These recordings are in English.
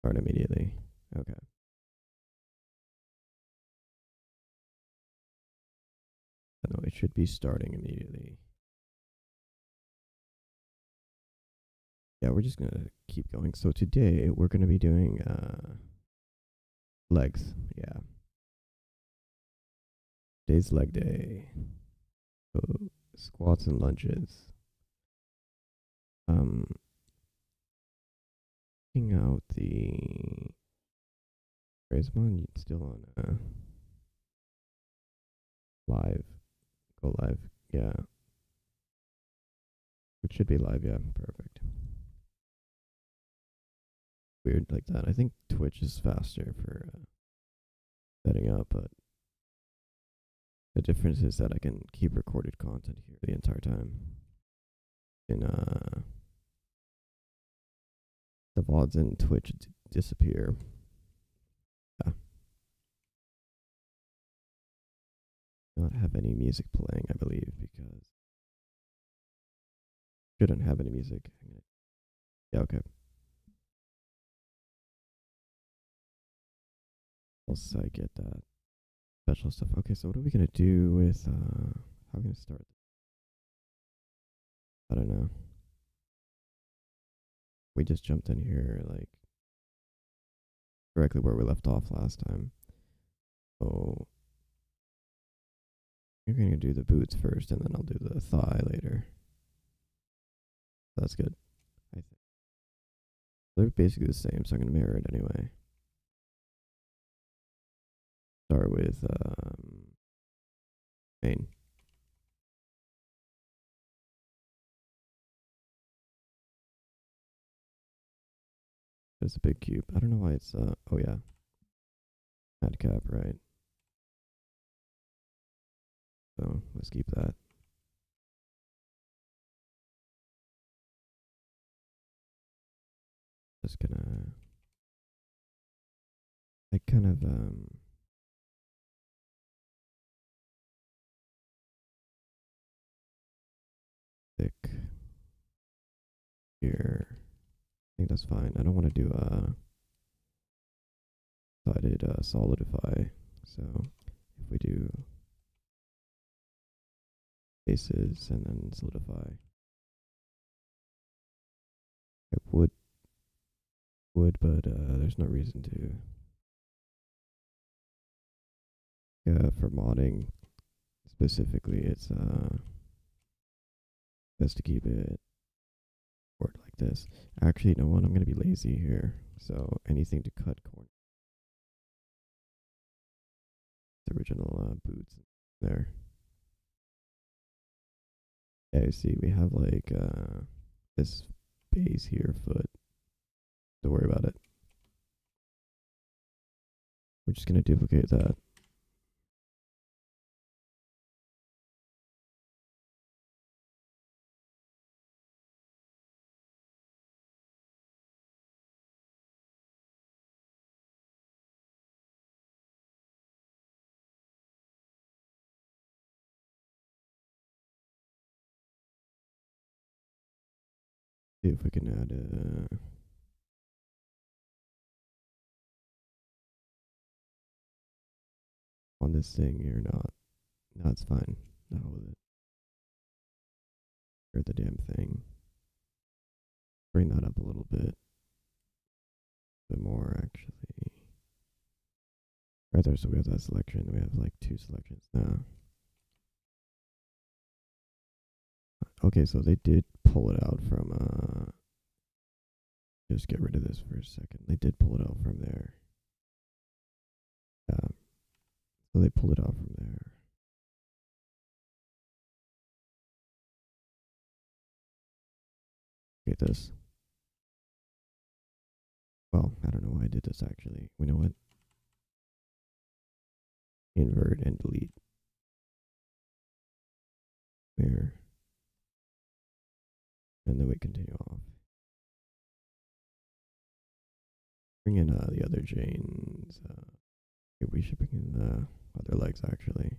Start immediately. Okay. No, it should be starting immediately. Yeah, we're just gonna keep going. So today we're gonna be doing legs. Yeah. Today's leg day. So squats and lunges. Um Checking out the Is mine still on live. Go live. Yeah. It should be live, yeah. Perfect. Weird like that. I think Twitch is faster for setting up, but the difference is that I can keep recorded content here the entire time. And the VODs in Twitch disappear. Yeah. Not have any music playing, I believe, because shouldn't have any music. Yeah, okay. Else I get that special stuff. Okay, so what are we gonna do with how are we gonna start? I don't know. We just jumped in here like directly where we left off last time. So you're gonna do the boots first, and then I'll do the thigh later. That's good. I think they're basically the same, so I'm gonna mirror it anyway. Start with main. There's a big cube. I don't know why it's oh yeah, mad cap, right? So let's keep that. Just gonna like kind of thick here. I think that's fine. I don't want to do sided solidify. So if we do bases and then solidify, it would, but there's no reason to. Yeah, for modding specifically, it's best to keep it board like this. Actually, you know what? I'm gonna be lazy here. So anything to cut corner, the original boots there. Yeah, you see, we have like this base here, foot. Don't worry about it. We're just gonna duplicate that. See if we can add on this thing or not. No, it's fine. The hell with it. Or the damn thing. Bring that up a little bit. A bit more actually. Right there, so we have that selection. We have like two selections now. Okay, so they did pull it out from just get rid of this for a second. They did pull it out from there. Yeah. So they pulled it out from there. Get this. Well, I don't know why I did this actually. We know what? Invert and delete. Mirror. And then we continue off. Bring in the other Janes. We should bring in the other legs actually.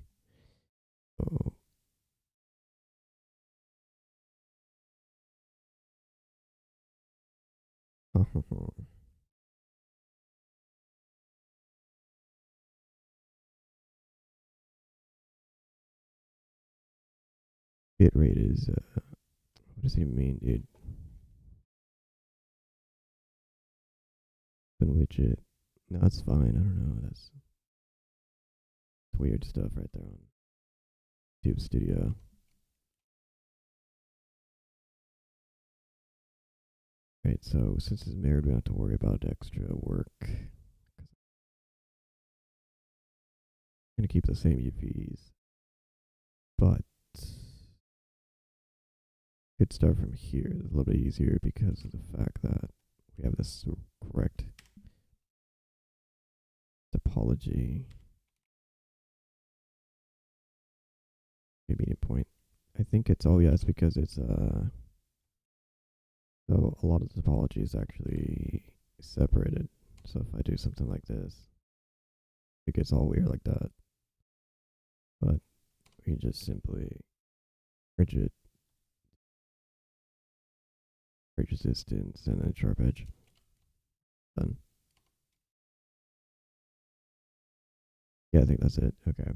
So Bitrate is, what does it mean, dude? Open widget. No, it's fine. I don't know. That's weird stuff right there on Tube Studio. Right, so since it's mirrored, we don't have to worry about extra work. I'm gonna keep the same UVs, but could start from here. It's a little bit easier because of the fact that we have this correct topology. Meeting point. I think it's it's because it's so a lot of the topology is actually separated. So if I do something like this, it gets all weird like that. But we just simply bridge it, bridge resistance, and then sharp edge. Done. Yeah, I think that's it. Okay.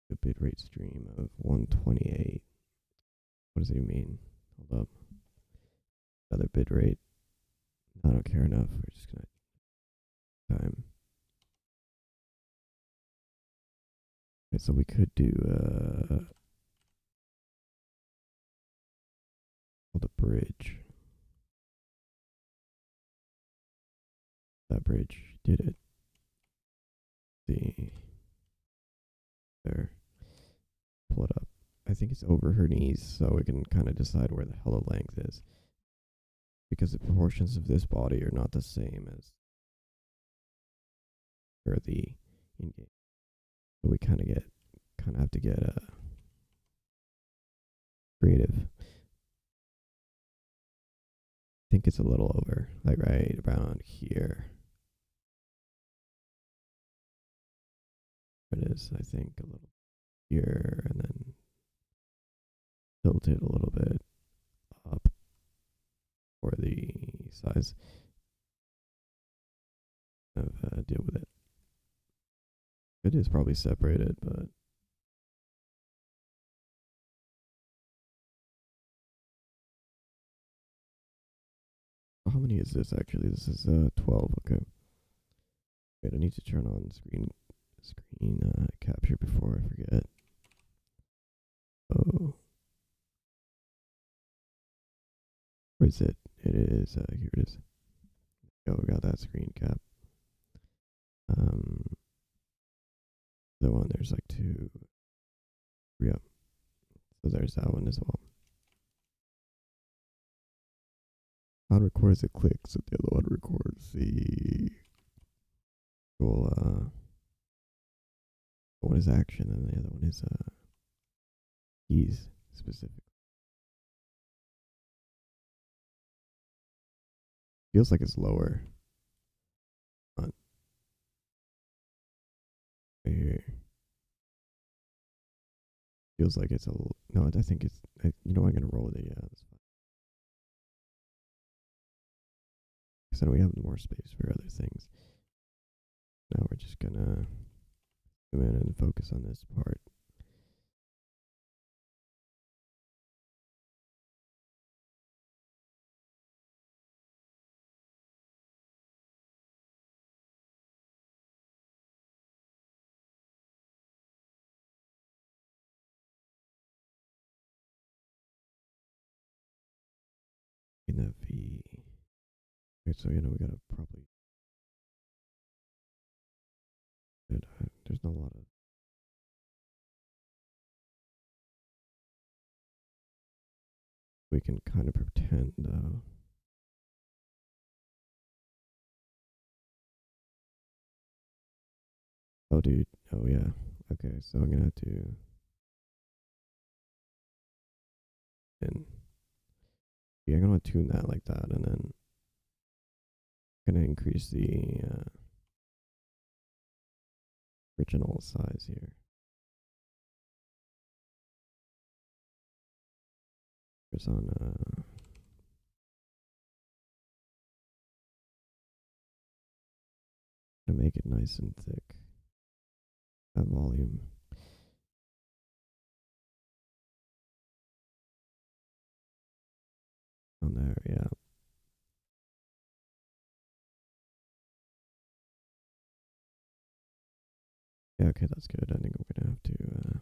The bitrate stream of 128. What does it mean? Hold up. Another bitrate. I don't care enough. We're just gonna time. Okay, so we could do the bridge. That bridge did it. See there. Pull it up. I think it's over her knees, so we can kind of decide where the hell the length is. Because the proportions of this body are not the same as for the in-game. So we kind of have to get creative. I think it's a little over, like right around here. It is, I think, a little here, and then tilt it a little bit up for the size of deal with it. It is probably separated, but how many is this actually? This is 12. Okay. Wait, I need to turn on screen capture before I forget. Oh, where is it? It is here. It is. Oh, we got that screen cap. The one there's like two. Yeah. So there's that one as well. One records it clicks, and the other one records the one is action, and the other one is keys specific. Feels like it's lower. Right here. Feels like it's a little. No, I think it's. I'm gonna roll with it. Yeah, that's fine. So we have more space for other things. Now we're just gonna zoom in and focus on this part. In the V. Okay, so we gotta probably. There's not a lot of. We can kind of pretend though. Oh, dude. Oh, yeah. Okay, so I'm gonna have to. And yeah, I'm gonna tune that like that, and then gonna increase the original size here. It's on to make it nice and thick. That volume. On there, yeah. Yeah, okay, that's good. I think I'm gonna have to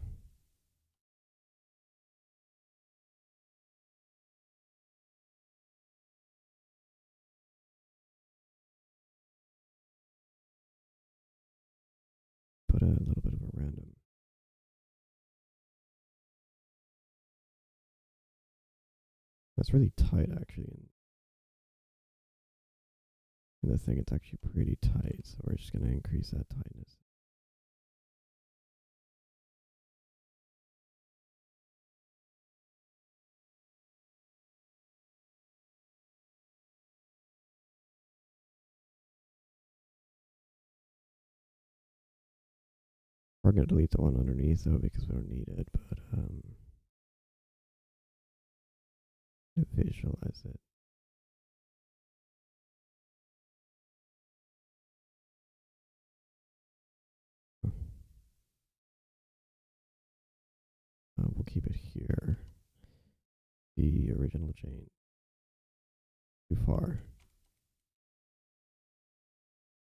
put a little bit of a random. That's really tight actually. In the thing, it's actually pretty tight, so we're just gonna increase that tightness. We're gonna delete the one underneath though because we don't need it, but to visualize it. We'll keep it here. The original Jane. Too far.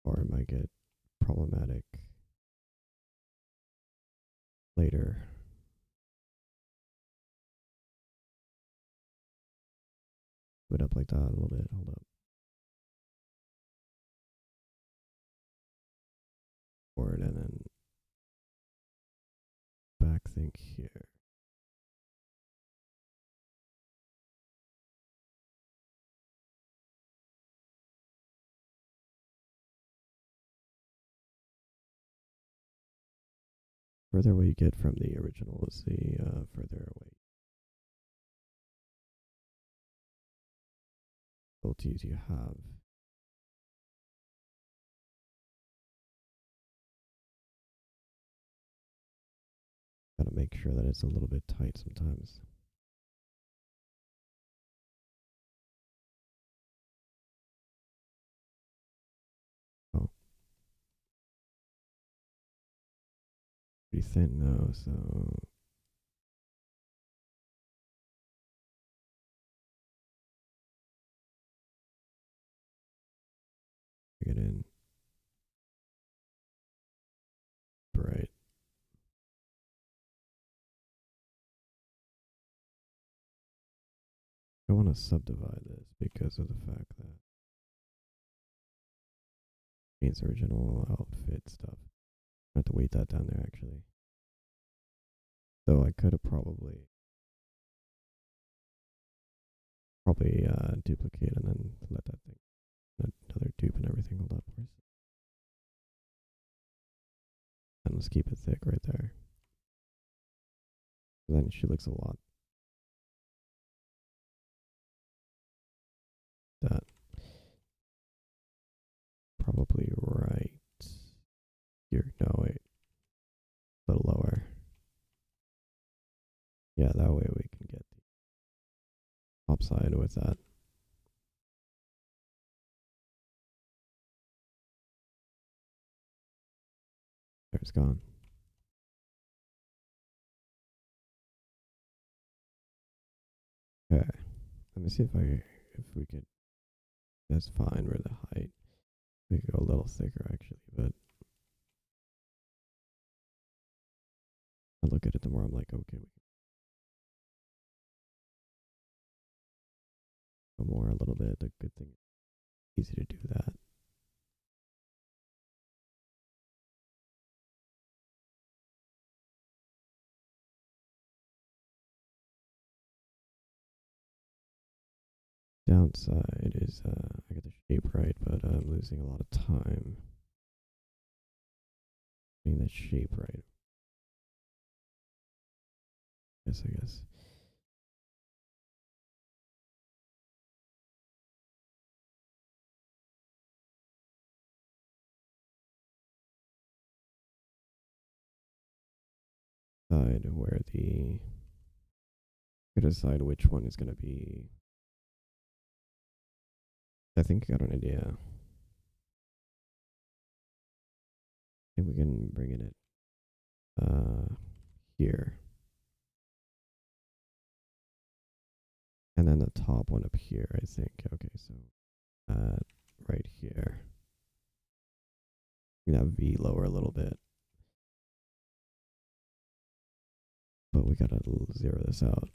Or it might get problematic later. Put it up like that a little bit. Hold up. Forward and then back think here. Further away you get from the original is the further away difficulties you have. Gotta make sure that it's a little bit tight sometimes. Oh, pretty thin though, so get in bright. I want to subdivide this because of the fact that Jane's original outfit stuff. I have to weight that down there actually. Though I could have probably duplicate and then let that thing another dupe and everything. Hold up, and let's keep it thick right there. Then she looks a lot that probably right here. No wait, a little lower. Yeah, that way we can get the top side with that. There, it's gone. Okay, let me see if we could. That's fine for the height. We could go a little thicker actually, but I look at it the more I'm like, okay, we can go more a little bit. The good thing, easy to do that. Downside is I get the shape right, but I'm losing a lot of time getting that shape right. I guess. Decide where the decide which one is gonna be. I think I got an idea. I think we can bring in it uh, here. And then the top one up here, I think. Okay, so right here. You have V lower a little bit. But we gotta zero this out.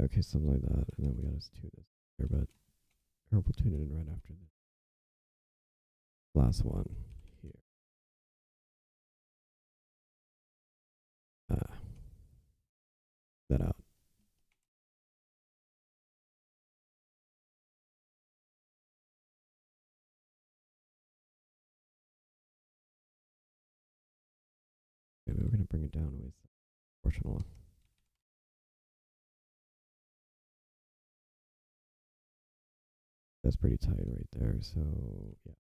Okay, something like that. And then we gotta tune this here, but we'll tune it in right after this. Last one here. That out. Maybe we're gonna bring it down with proportional. That's pretty tight right there. So yeah.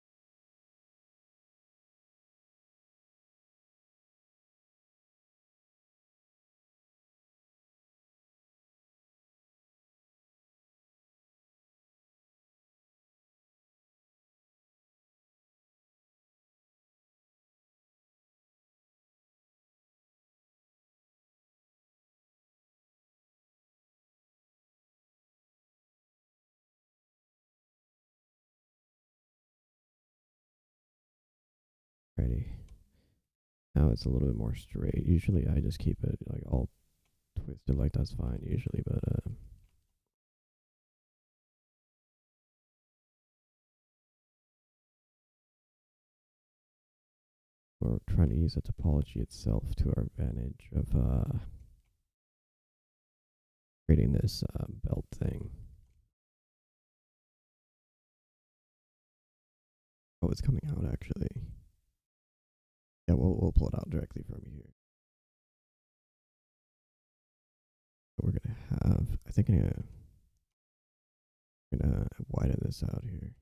Ready. Now it's a little bit more straight. Usually I just keep it like all twisted like that's fine usually, but we're trying to use the topology itself to our advantage of creating this belt thing. Oh, it's coming out actually. Yeah, we'll pull it out directly from here. We're gonna have. I think I'm gonna widen this out here.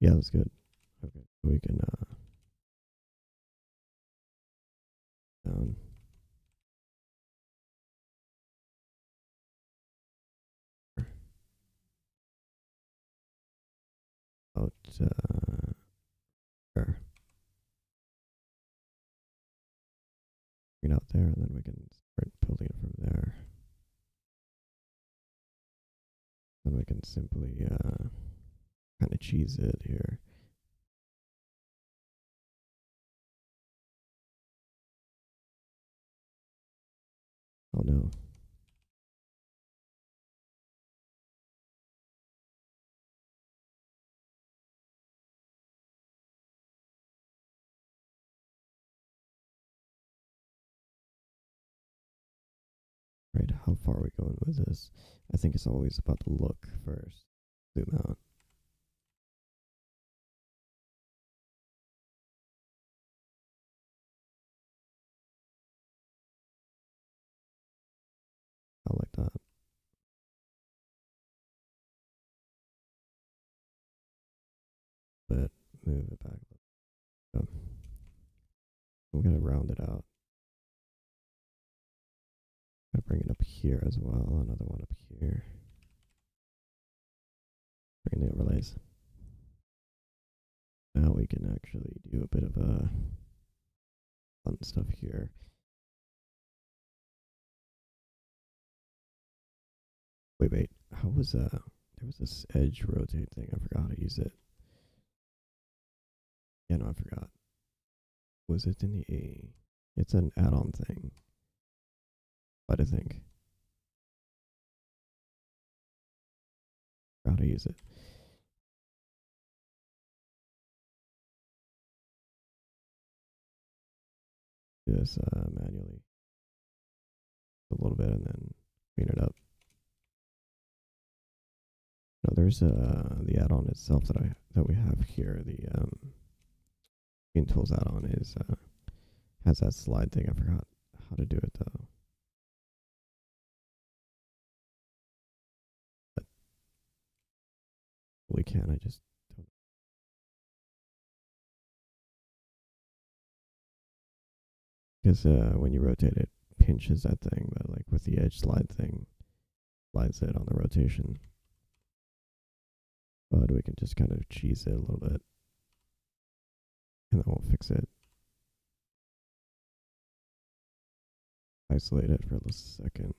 Yeah, that's good. Okay, we can down. Out there. Bring it out there, and then we can start building it from there. Then we can simply kind of cheese it here. Oh no. Right, how far are we going with this? I think it's always about the look first. Zoom out. I like that. But move it back. Oh. We gotta round it out. Gotta bring it up here as well. Another one up here. Bring the overlays. Now we can actually do a bit of fun stuff here. Wait. How was there was this edge rotate thing. I forgot how to use it. Yeah, no, I forgot. Was it in the A? It's an add-on thing. But I think I forgot how to use it. Do this manually a little bit and then clean it up. No, there's the add-on itself that we have here. The Bean Tools add-on is has that slide thing. I forgot how to do it though. But we can. I just don't. Because when you rotate it, pinches that thing, but like with the edge slide thing, slides it on the rotation. But we can just kind of cheese it a little bit, and that won't fix it. Isolate it for a second.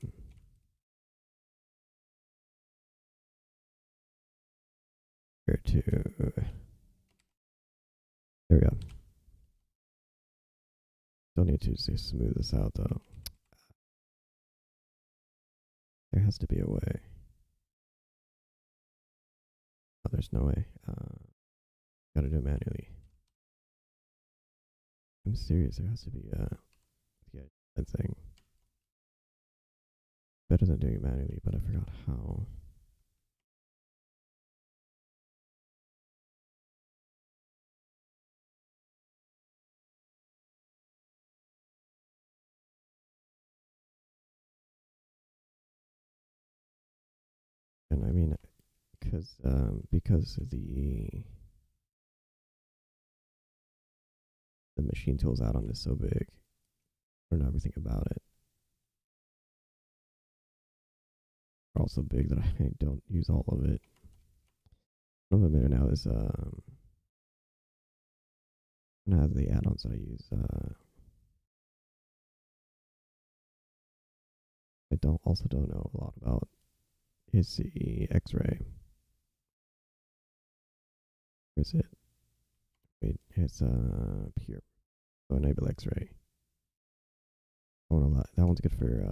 Here to. There we go. Don't need to smooth this out though. There has to be a way. Oh, there's no way. Gotta do it manually. I'm serious. There has to be yeah, that thing. Better than doing it manually, but I forgot how. And I mean, because the machine tools add-on is so big, I don't know everything about it. They're also big that I don't use all of it. One of them now is now the add-ons that I use. I don't know a lot about is the X-ray. Where's it? Wait, it's here. So enable X-ray. Oh no, that one's good for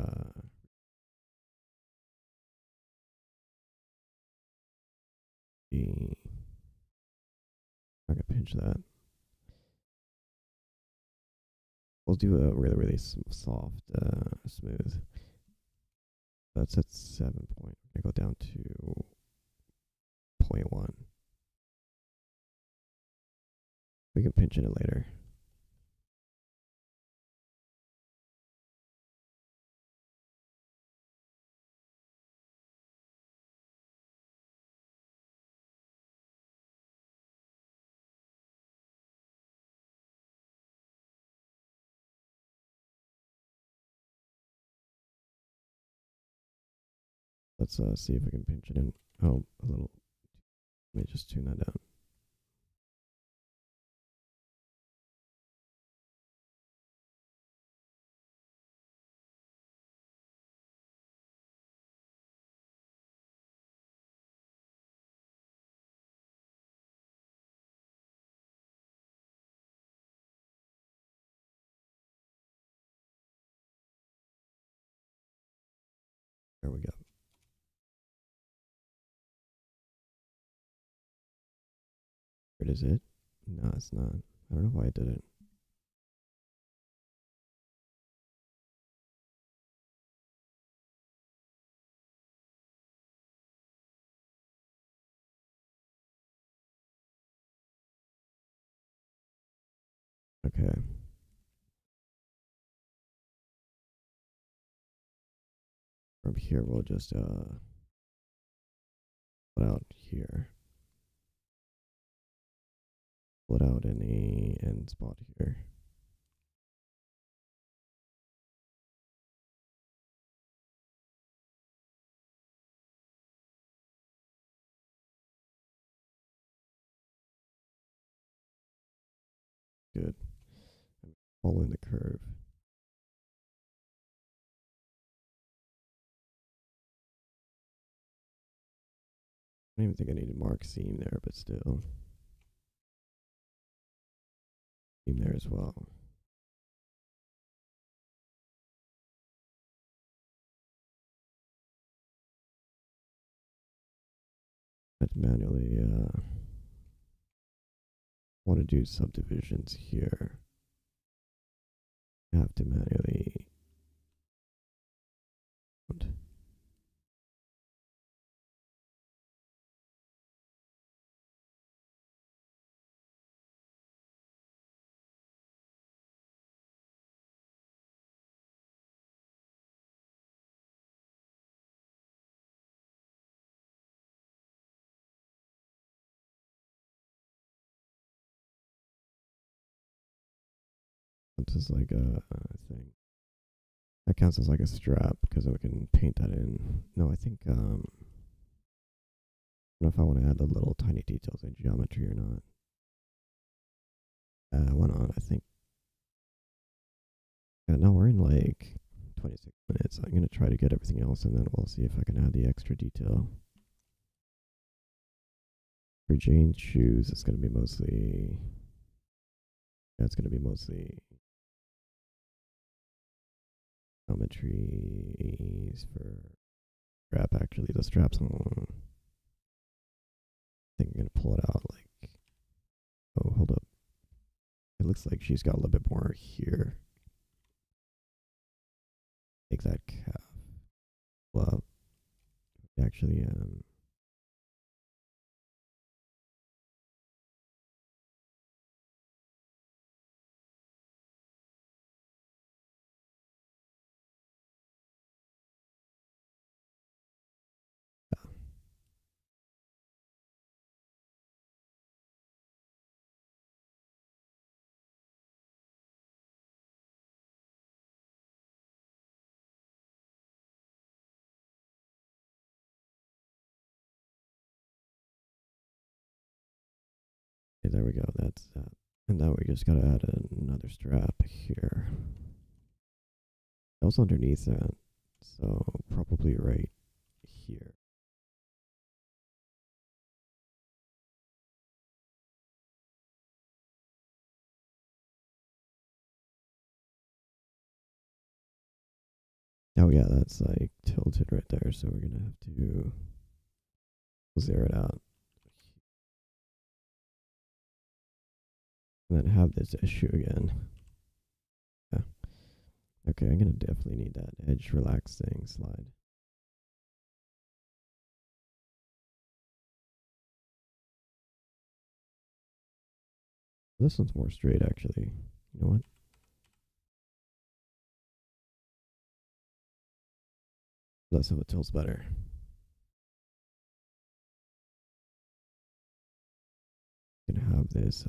the. I can pinch that. We'll do a really soft, smooth. That's at 7 point. I go down to 0.1. We can pinch it later. Let's see if we can pinch it in. Oh, a little. Let me just tune that down. There we go. Where is it? No, it's not. I don't know why I did it. Okay. From here, we'll just put out here. Put out in the end spot here. Good. Following the curve. I don't even think I need to mark seam there, but still. Seam there as well. I have to manually want to do subdivisions here. I have to manually. This is like a thing. That counts as like a strap because we can paint that in. No, I think I don't know if I want to add the little tiny details in geometry or not. Why not? I think. Yeah, no, we're in like 26 minutes. I'm gonna try to get everything else, and then we'll see if I can add the extra detail. For Jane's shoes, it's gonna be mostly. Yeah, it's gonna be mostly geometries for strap. Actually, the straps. I think I'm gonna pull it out. Like, oh, hold up. It looks like she's got a little bit more here. Take that calf. Well, actually, okay, there we go. That's that. And now we just gotta add another strap here. That was underneath that, so probably right here. Oh yeah, that's like tilted right there, so we're gonna have to zero it out. And then have this issue again. Yeah. Okay, I'm gonna definitely need that edge relaxing slide. This one's more straight actually. You know what? Less of a tilt's better. Gonna have this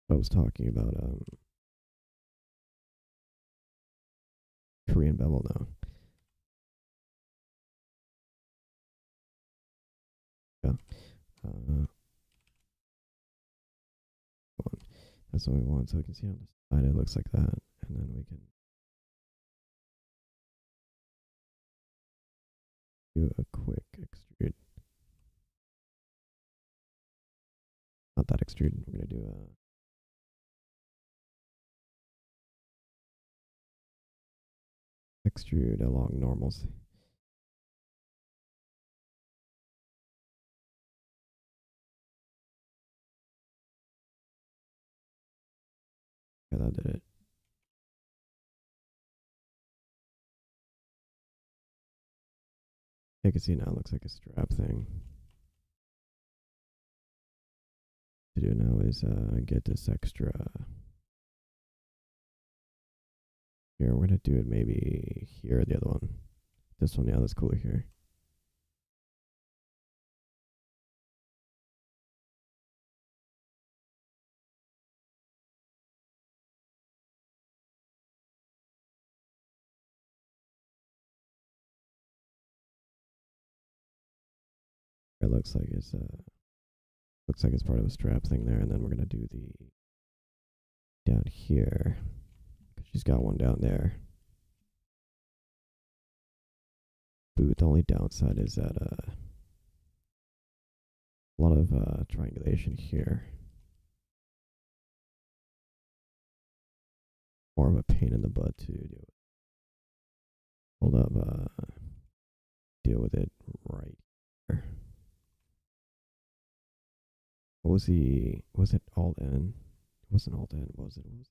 I was talking about Korean bevel now. Yeah. One. That's what we want. So we can see on the side it looks like that. And then we can do a quick extrude. Not that extrude. We're gonna do a extrude along normals. Yeah, that did it. You can see now it looks like a strap thing. To do now is get this extra. Here, we're gonna do it maybe here, the other one. This one, yeah, that's cooler here. It looks like it's part of a strap thing there, and then we're gonna do the down here. She's got one down there. But the only downside is that A lot of triangulation here. More of a pain in the butt to deal with. Hold up, deal with it right here. What was the, was it Alt N? It wasn't Alt N, was it? What was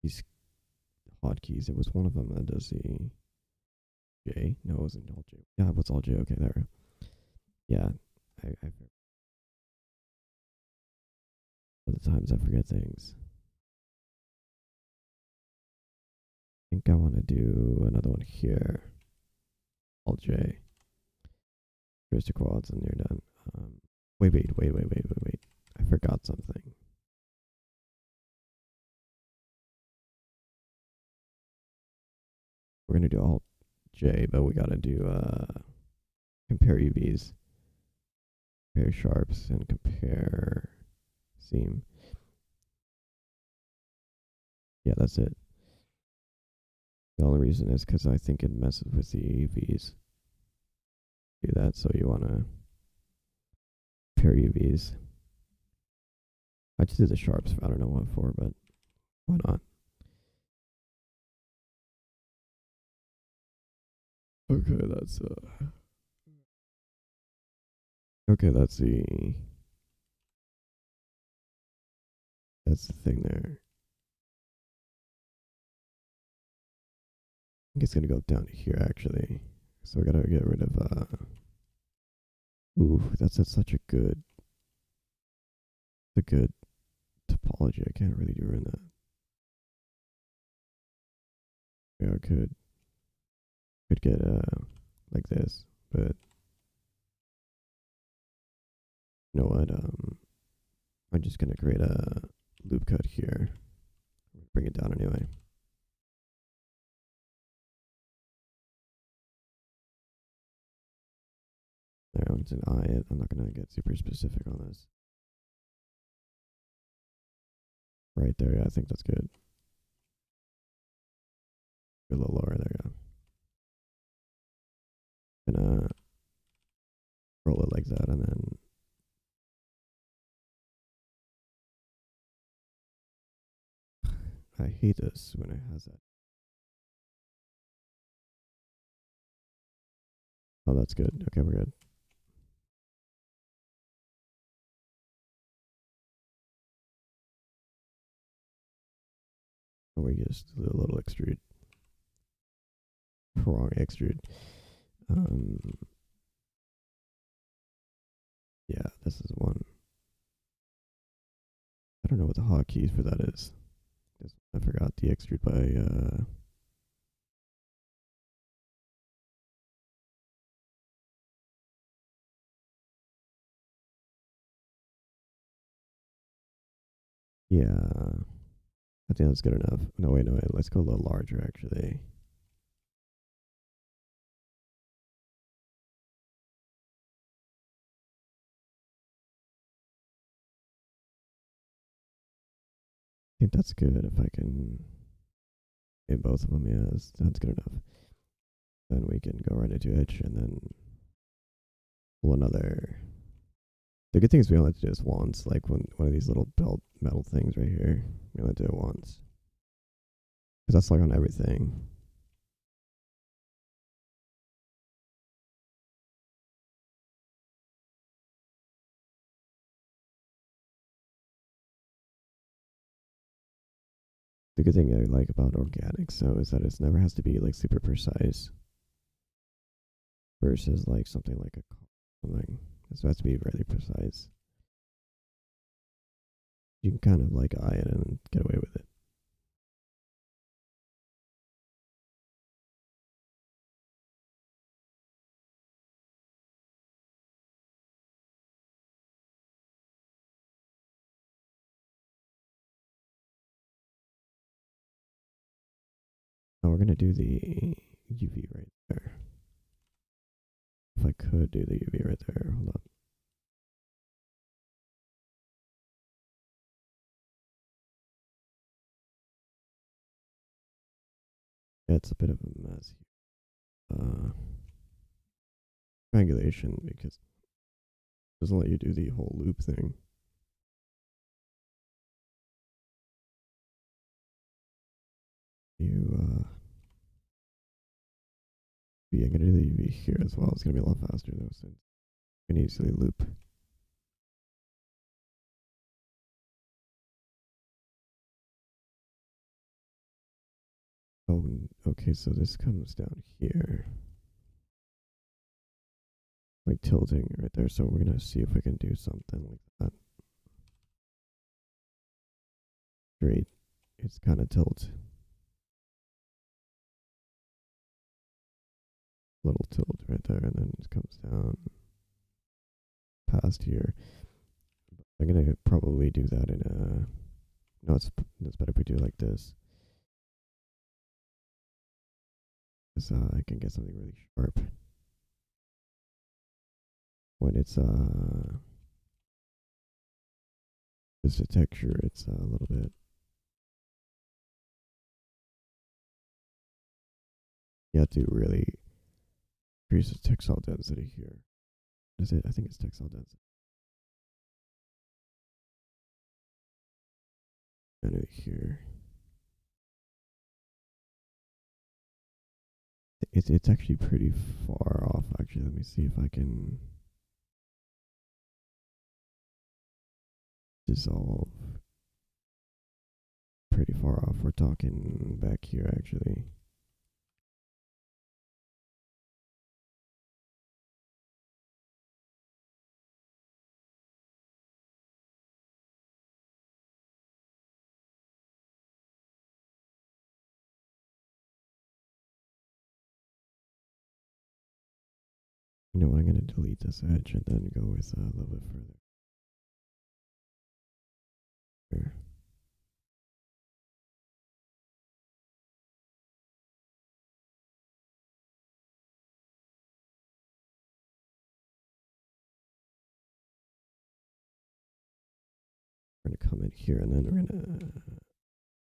these hotkeys? It was one of them that does the J. No, it wasn't Alt J. Yeah, it was Alt J. Okay, there. Yeah, I other times I forget things. I think I want to do another one here. Alt J. Here's the quads, and you're done. Wait. I forgot something. We're gonna do Alt J, but we gotta do compare UVs, compare sharps, and compare seam. Yeah, that's it. The only reason is because I think it messes with the UVs. Do that, so you wanna compare UVs. I just did the sharps. I don't know what for, but why not? Okay, that's okay. That's the thing there. I think it's gonna go down here actually. So we gotta get rid of ooh, that's such a good topology. I can't really do in that. Yeah, I could get like this, but you know what? I'm just gonna create a loop cut here. Bring it down anyway. There, it's an eye. I'm not gonna get super specific on this. Right there, yeah, I think that's good. A little lower, there you go. Gonna roll it like that, and then I hate this when it has that. Oh, that's good. Okay, we're good. Oh, we just do a little extrude. Wrong extrude. Um, yeah, this is one. I don't know what the hotkey for that is. I forgot the extrude by yeah. I think that's good enough. No, wait. Let's go a little larger, actually. I think that's good if I can get both of them. Yeah, that's good enough. Then we can go right into edge and then pull another. The good thing is we only have to do this once, like one of these little belt metal things right here. We only have to do it once. Because that's like on everything. The good thing I like about organics, so, is that it never has to be like super precise versus like something like a something. This has to be really precise. You can kind of like eye it and get away with it. Now we're gonna do the UV right there. If I could do the UV right there, hold up. Yeah, it's a bit of a mess. Triangulation because Doesn't let you do the whole loop thing. Yeah, I'm gonna do the UV here as well. It's gonna be a lot faster though, since we can easily loop. Oh, okay, so this comes down here, like tilting right there. So we're gonna see if we can do something like that. Straight, it's kind of tilt, little tilt right there, and then it comes down past here. I'm gonna probably do that in a. No, it's better if we do it like this. Because I can get something really sharp when it's just a texture. It's a little bit. You have to really increase the textile density here. Is it? I think it's textile density. And here. It's actually pretty far off. Actually, let me see if I can dissolve. Pretty far off. We're talking back here actually. You know what? I'm gonna delete this edge and then go with a little bit further. Here. We're gonna come in here and then we're gonna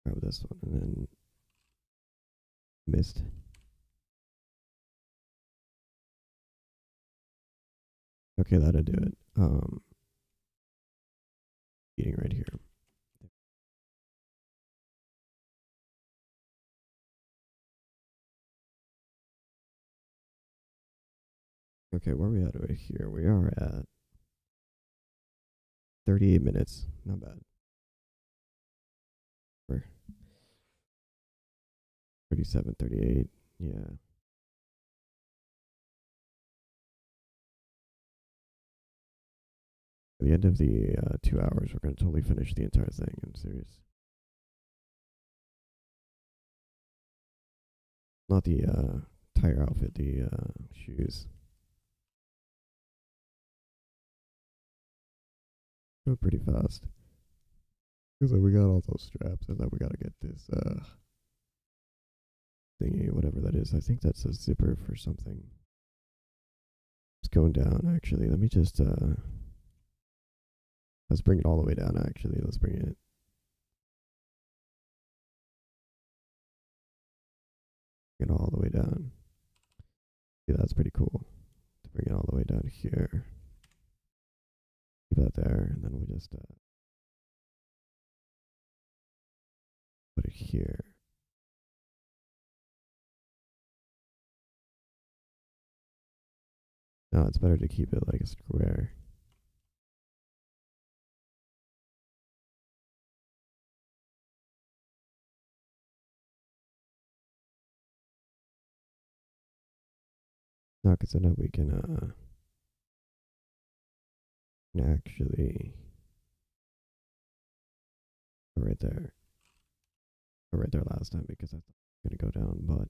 grab this one and then mist. Okay, that'll do it. Eating right here. Okay, where are we at right here? We are at 38 minutes. Not bad. For 37, 38. Yeah. At the end of the 2 hours, we're going to totally finish the entire thing. I'm serious. Not the tire outfit, the shoes. Go pretty fast. Because we got all those straps, and then we gotta get this thingy, whatever that is. I think that's a zipper for something. It's going down, actually. Let me just, let's bring it all the way down, actually. Let's bring it. Bring it all the way down. Yeah, that's pretty cool. To bring it all the way down here. Keep that there, and then we'll just, put it here. No, it's better to keep it like a square. No, because then we can actually go right there. Go right there last time because I thought it was going to go down, but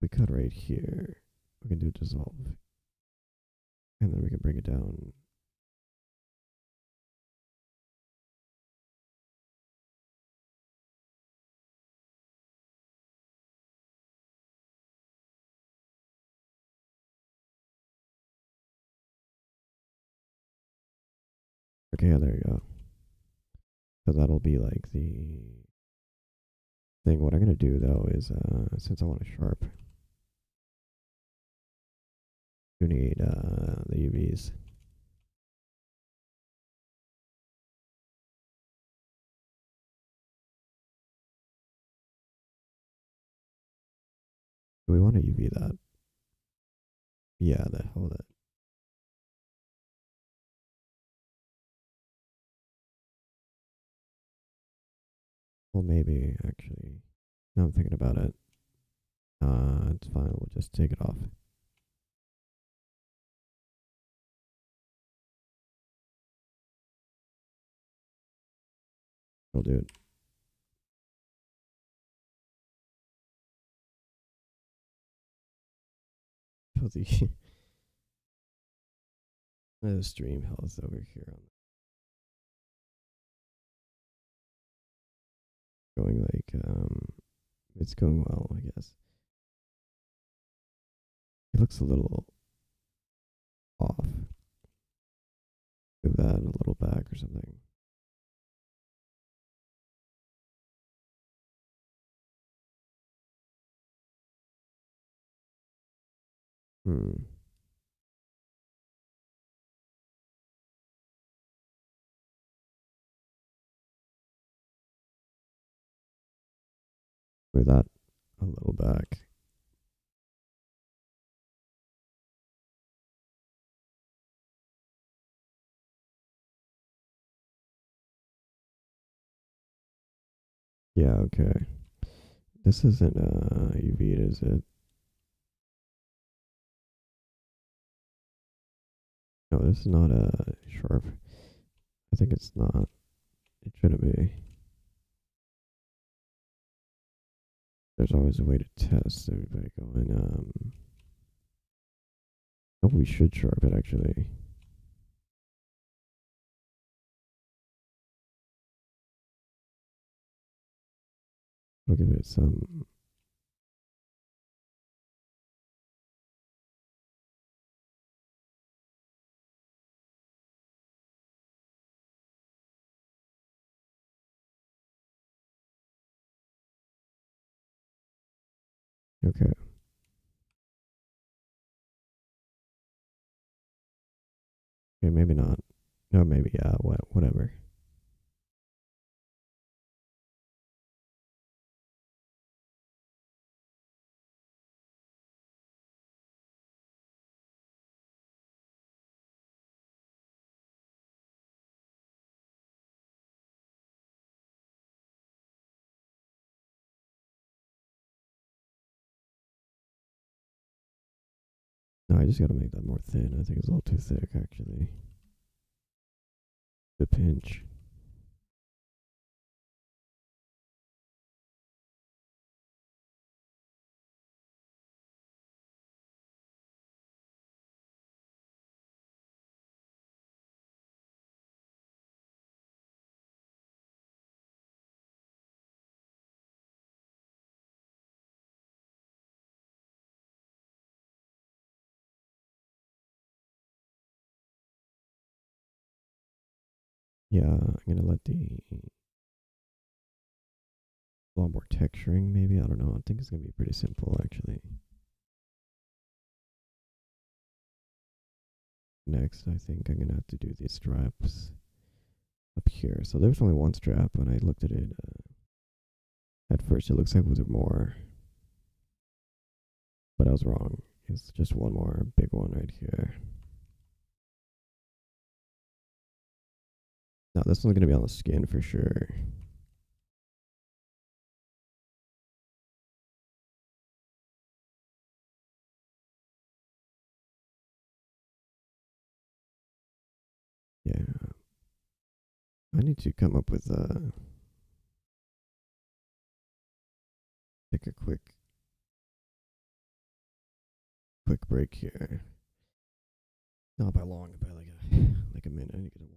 we cut right here. We can do dissolve. And then we can bring it down. Okay, yeah, there you go. So that'll be like the thing. What I'm going to do though is, since I want a sharp, You need the UVs. Do we want to UV that? Yeah, that hold it. Well, maybe actually. Now I'm thinking about it. It's fine. We'll just take it off. We'll do it. So the stream health over here on going like it's going well, I guess. It looks a little off. Move that a little back or something. Hmm. Move that a little back. Yeah, okay. This isn't UV, is it? No, this is not sharp. I think it's not. It shouldn't be. There's always a way to test everybody going. Oh, we should sharp it actually. We'll give it some. Okay. Okay, maybe not. No, maybe yeah. Whatever. No, I just gotta make that more thin. I think it's a little too thick actually. The pinch. Yeah, I'm gonna let the a lot more texturing maybe. I don't know. I think it's gonna be pretty simple actually. Next, I think I'm gonna have to do these straps up here. So there's only one strap. When I looked at it at first, it looks like it was more, but I was wrong. It's just one more big one right here. Now this one's gonna be on the skin for sure. Yeah, I need to come up with take a quick break here. Not by long, by like a minute. I need to get a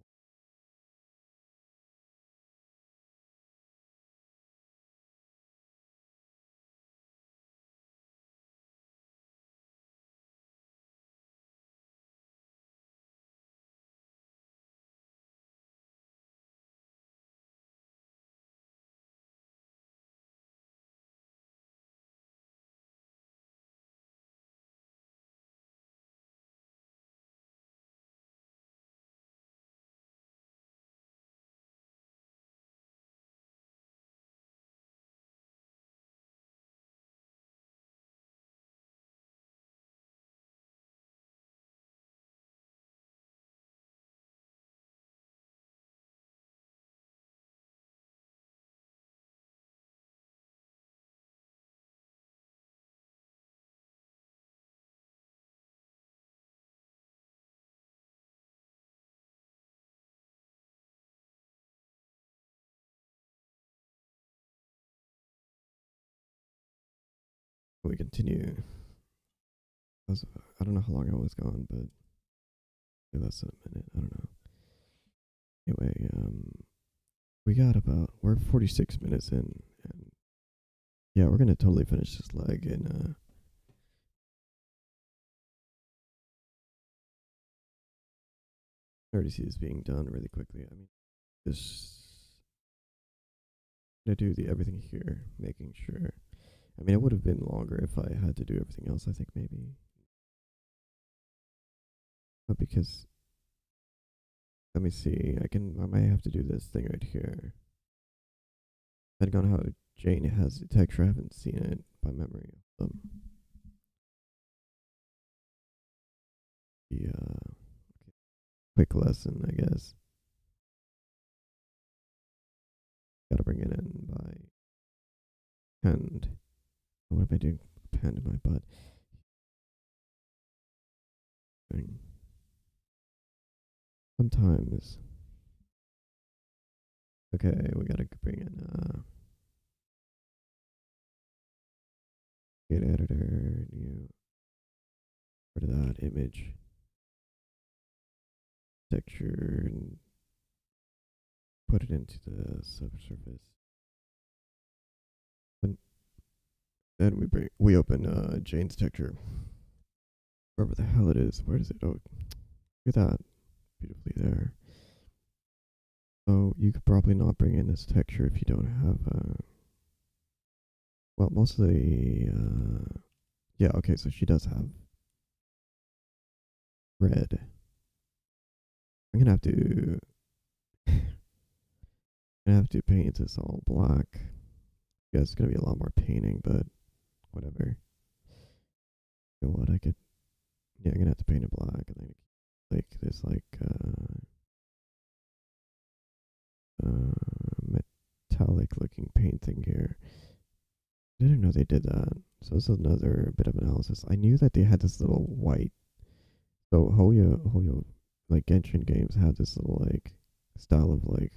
We continue. I don't know how long I was gone, but maybe less than a minute. I don't know. Anyway, we're 46 minutes in, and yeah, we're gonna totally finish this leg in I already see this being done really quickly. I mean, this gonna do the everything here, making sure. I mean, it would have been longer if I had to do everything else. I think maybe, but because let me see, I might have to do this thing right here. Depending on how Jane has the texture, I haven't seen it by memory. The quick lesson, I guess. Gotta bring it in by hand. What if I do pen in my butt? Sometimes. Okay, we gotta bring in get editor, new, rid of that image, texture, and put it into the subsurface. And then we open Jane's texture, wherever the hell it is. Where is it? Oh, look at that, beautifully there. So you could probably not bring in this texture if you don't have well, mostly yeah, okay, so she does have red. I'm gonna have to paint this all black. Yeah, it's gonna be a lot more painting, but whatever. You know what? Yeah, I'm gonna have to paint it black and then like this metallic looking paint thing here. I didn't know they did that. So this is another bit of analysis. I knew that they had this little white. So Hoyo, like Genshin games had this little like style of like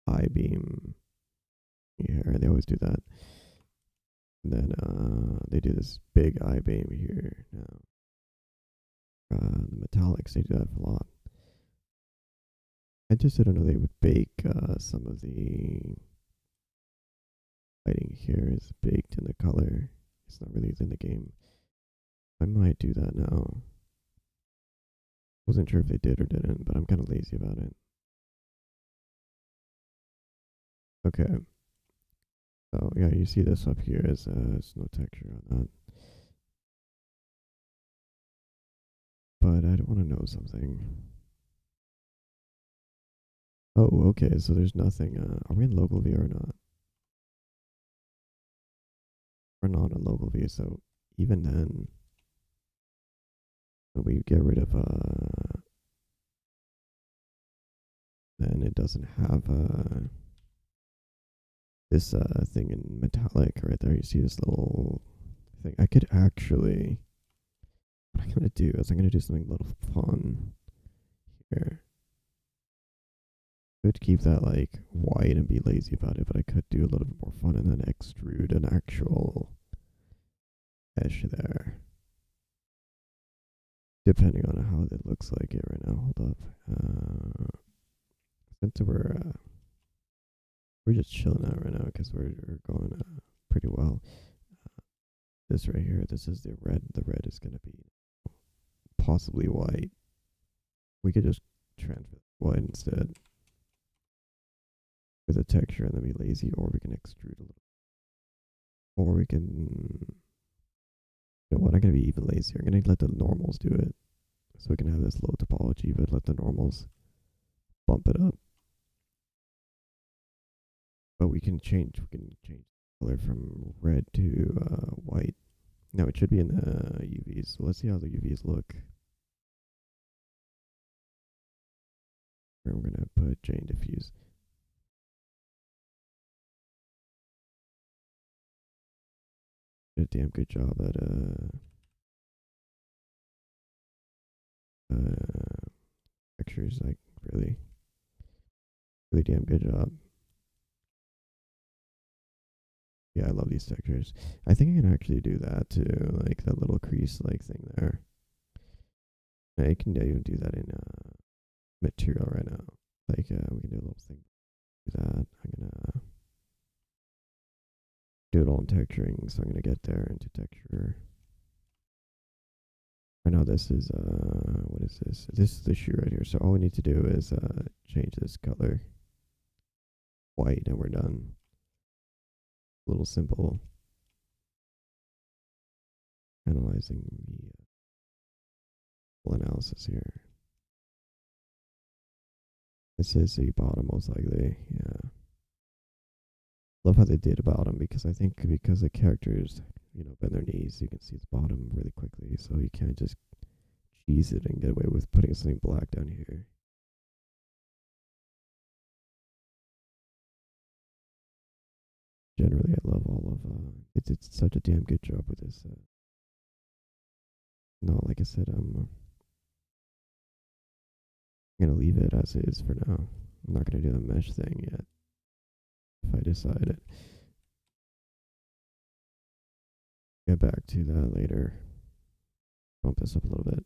eye beam here. They always do that. And then they do this big eye beam here now. The metallics, they do that a lot. I just didn't know they would bake some of the lighting here is baked in the color. It's not really in the game. I might do that now. Wasn't sure if they did or didn't, but I'm kind of lazy about it. Okay. So yeah, you see this up here as there's no texture on that. But I don't want to know something. Oh, okay. So there's nothing. Are we in local view or not? We're not in local view. So even then, when we get rid of then it doesn't have this thing in metallic right there. You see this little thing. I could actually. What I'm gonna do is I'm gonna do something a little fun here. Could keep that like white and be lazy about it, but I could do a little bit more fun and then extrude an actual edge there. Depending on how it looks like it right now. Hold up. Since we're just chilling out right now because we're going pretty well. This right here, this is the red. The red is gonna be possibly white. We could just transfer white instead with a texture and then be lazy, or we can extrude a little, or we can. You know what? I'm gonna be even lazier. I'm gonna let the normals do it, so we can have this low topology, but let the normals bump it up. But we can change. We can change color from red to white. Now it should be in the UVs. So let's see how the UVs look. And we're gonna put Jane diffuse. Did a damn good job at pictures. Like really, really damn good job. Yeah, I love these textures. I think I can actually do that too, like that little crease like thing there. I can even do that in material right now. Like we can do a little thing. Do that. I'm gonna do it all in texturing, so I'm gonna get there into texture. Right now this is what is this? This is the shoe right here. So all we need to do is change this color white and we're done. A little simple analyzing the analysis here. This is the bottom most likely, yeah. Love how they did a bottom because I think because the characters, bend their knees, you can see the bottom really quickly. So you can't just cheese it and get away with putting something black down here. Generally, I love all of it's such a damn good job with this. No, like I said, I'm gonna leave it as is for now. I'm not gonna do the mesh thing yet. If I decide it, get back to that later. Bump this up a little bit.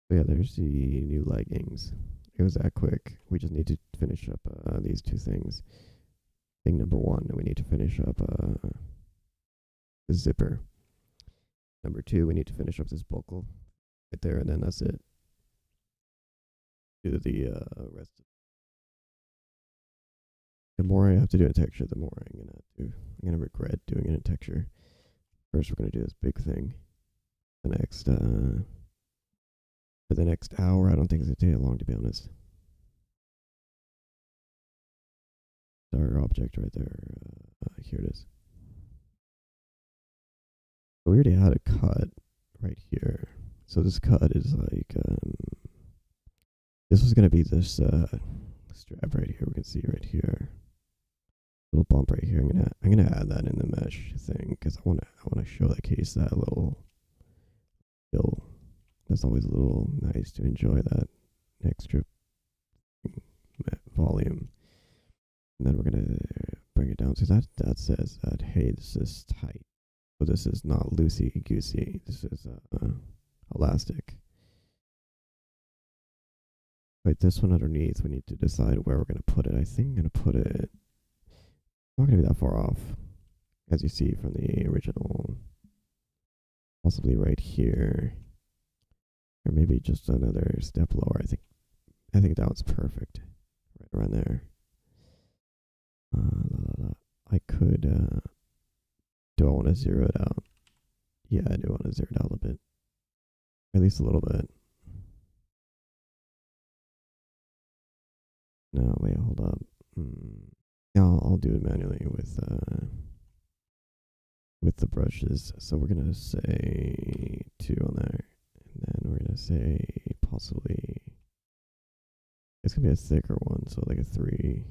But yeah, there's the new leggings. It was that quick. We just need to finish up these two things. Thing number one, we need to finish up the zipper. Number two, we need to finish up this buckle right there, and then that's it. Do the rest. The more I have to do in texture, the more I'm gonna regret doing it in texture. First, we're gonna do this big thing. The next for the next hour, I don't think it's gonna take that long, to be honest. Our object right there. Here it is. We already had a cut right here. So this cut is like this was gonna be this strap right here. We can see right here. Little bump right here. I'm gonna add that in the mesh thing because I wanna show that case that little feel. That's always a little nice to enjoy that extra volume. And then we're gonna bring it down. So that says that hey, this is tight. So this is not loosey goosey. This is elastic. Wait, this one underneath, we need to decide where we're gonna put it. I think I'm gonna put it not gonna be that far off, as you see from the original. Possibly right here, or maybe just another step lower. I think that was perfect, right around there. I could. Do I want to zero it out? Yeah, I do want to zero it out a bit, at least a little bit. No, wait, hold up. Yeah, I'll do it manually with the brushes. So we're gonna say 2 on there, and then we're gonna say possibly it's gonna be a thicker one, so like a 3.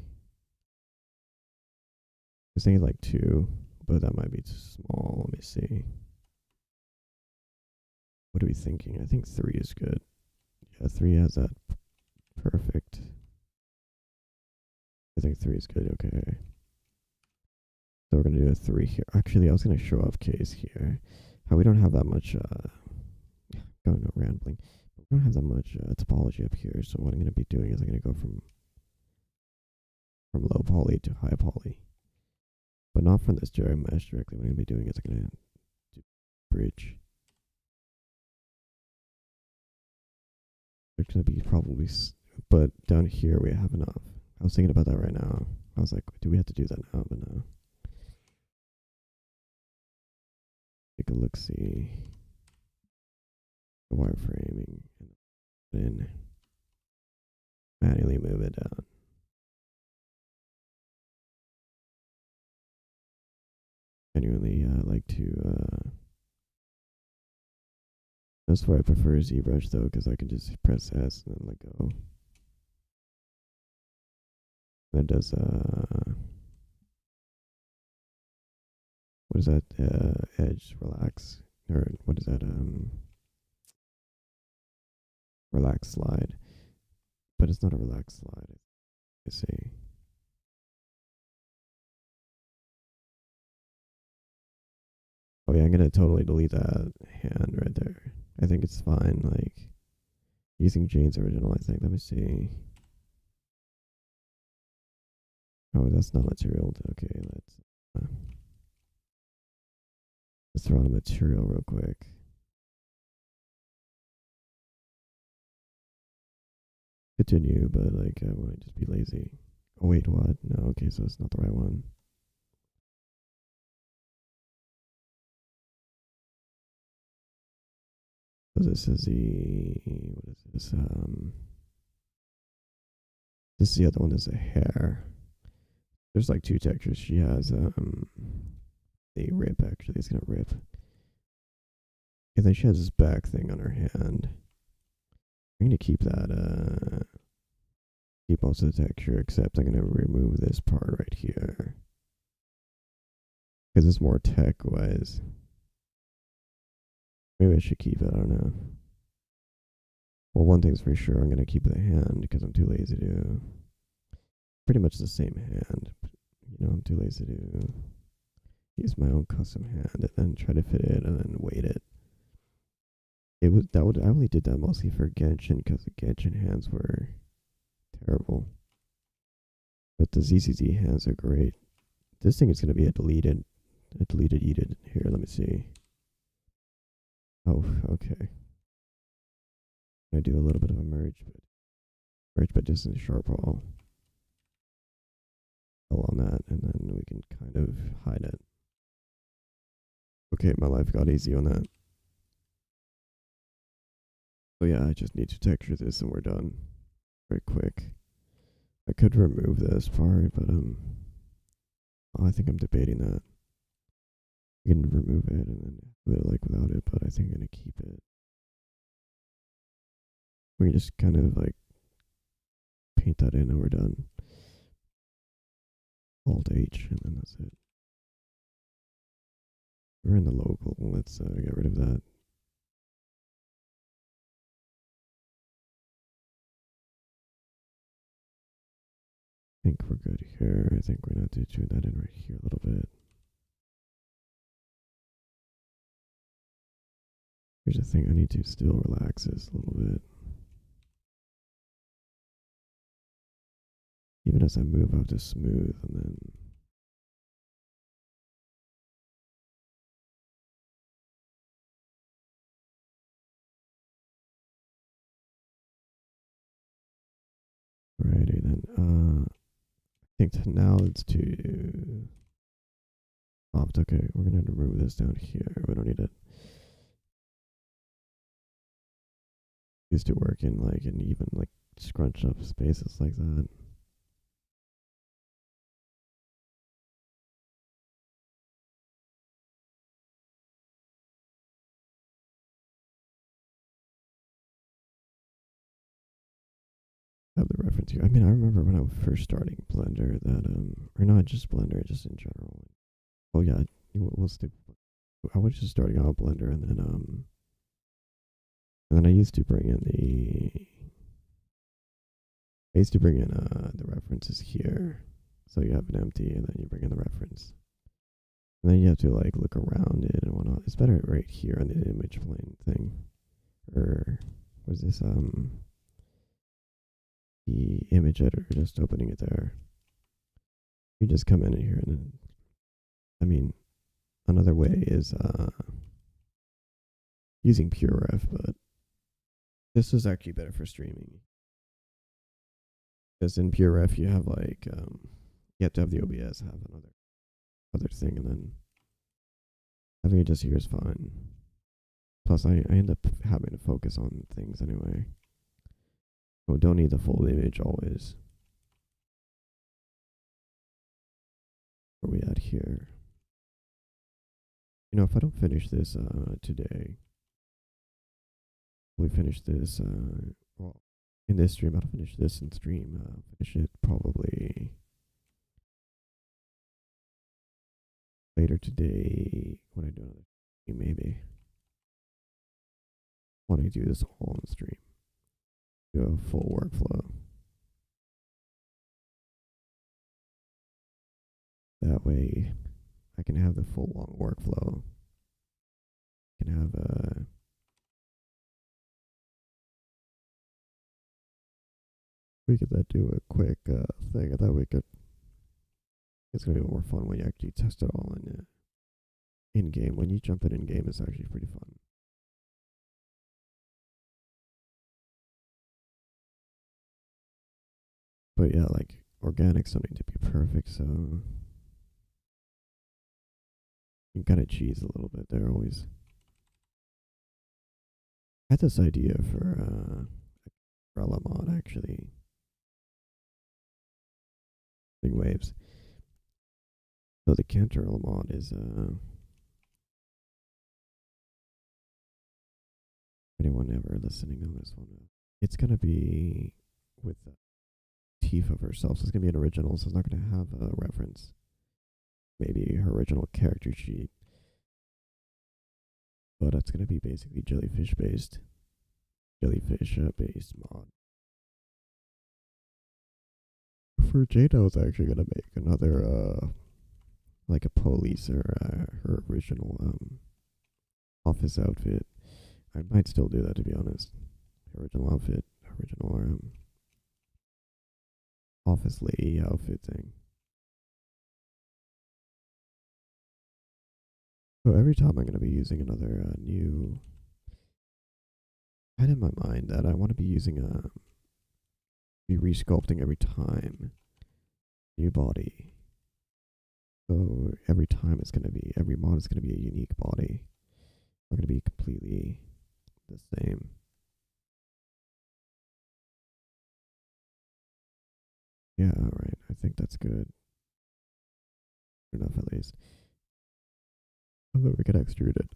I was thinking like 2, but that might be too small. Let me see. What are we thinking? I think 3 is good. Yeah, 3 has that perfect. I think 3 is good. Okay. So we're gonna do a 3 here. Actually, I was gonna show off case here. How we don't have that much. Going no rambling. We don't have that much topology up here. So what I'm gonna be doing is I'm gonna go from low poly to high poly, but not from this geo mesh directly. What I'm gonna be doing is I'm gonna do bridge. There's gonna be probably, but down here we have enough. I was thinking about that right now. I was like, do we have to do that now? But no. Take a look, see the wireframing, and then manually move it down. Genuinely like to. That's why I prefer ZBrush though, because I can just press S and then let go. That does what is that? Edge relax, or what is that? Relax slide, but it's not a relax slide. I see. Oh yeah, I'm gonna totally delete that hand right there. I think it's fine. Like using Jane's original. I think. Let me see. Oh, that's not material. Okay, uh, let's throw on a material real quick. Continue, but like I want to just be lazy. Oh wait, what? No, okay, so it's not the right one. So this is the what is this? This is the other one. Is a hair. There's like two textures. She has a rip actually. It's gonna rip, and then she has this back thing on her hand. I'm gonna keep that. Keep most of the texture, except I'm gonna remove this part right here because it's more tech wise. Maybe I should keep it. I don't know. Well, one thing's for sure, I'm gonna keep the hand because I'm too lazy to. Pretty much the same hand. You know, I'm too lazy to use my own custom hand and then try to fit it and then weight it. I only did that mostly for Genshin because the Genshin hands were terrible. But the ZZZ hands are great. This thing is gonna be a deleted yeeted. Here, let me see. Oh, okay. I do a little bit of a merge, but just in a sharp all on that, and then we can kind of hide it. Okay, my life got easy on that. So yeah, I just need to texture this and we're done. Very quick. I could remove this part, but I think I'm debating that. I can remove it and then do it like without it, but I think I'm gonna keep it. We can just kind of like paint that in and we're done. Alt H and then that's it. We're in the local. Let's get rid of that. I think we're good here. I think we're gonna have to tune that in right here a little bit. Here's the thing, I need to still relax this a little bit. Even as I move, I have to smooth and then. Alrighty then. I think now it's too soft. Okay, we're gonna remove this down here. We don't need it. Used to work in like in even like scrunch up spaces like that. Have the reference here. I mean, I remember when I was first starting Blender that or not just Blender, just in general. Oh yeah, we'll stick. I was just starting out Blender, and then I used to bring in the references here. So you have an empty, and then you bring in the reference, and then you have to like look around it and whatnot. It's better right here on the image plane thing, or was this the image editor? Just opening it there. You just come in here, and then, I mean, another way is using PureRef, but this is actually better for streaming. Because in PureRef you have like you have to have the OBS have another thing, and then having it just here is fine. Plus I end up having to focus on things anyway. Oh, don't need the full image always. Where are we at here? You know, if I don't finish this today, we finish this well in this stream. I'll finish this in stream. Finish it probably later today when I do another stream, maybe. When I do this all on stream. Do a full workflow. That way I can have the full long workflow can have we could do a quick thing. I thought we could. It's gonna be more fun when you actually test it all in game. When you jump in game, it's actually pretty fun. But yeah, like organic's something to be perfect, so you can kind of cheese a little bit. They're always. I had this idea for umbrella mod actually. Big waves. So the counter mod is anyone ever listening on this one? It's gonna be with Tifa herself. So it's gonna be an original. So it's not gonna have a reference. Maybe her original character sheet, but it's gonna be basically jellyfish based mod. For Jade, I was actually gonna make another like a police or her original office outfit. I might still do that, to be honest. Original outfit, original office lady outfit thing. So every time I'm gonna be using another new. I had in my mind that I want to be using be resculpting every time new body. So every time it's gonna be every mod is gonna be a unique body. Not gonna be completely the same. Yeah, alright. I think that's good. Enough at least. Although we could extrude it.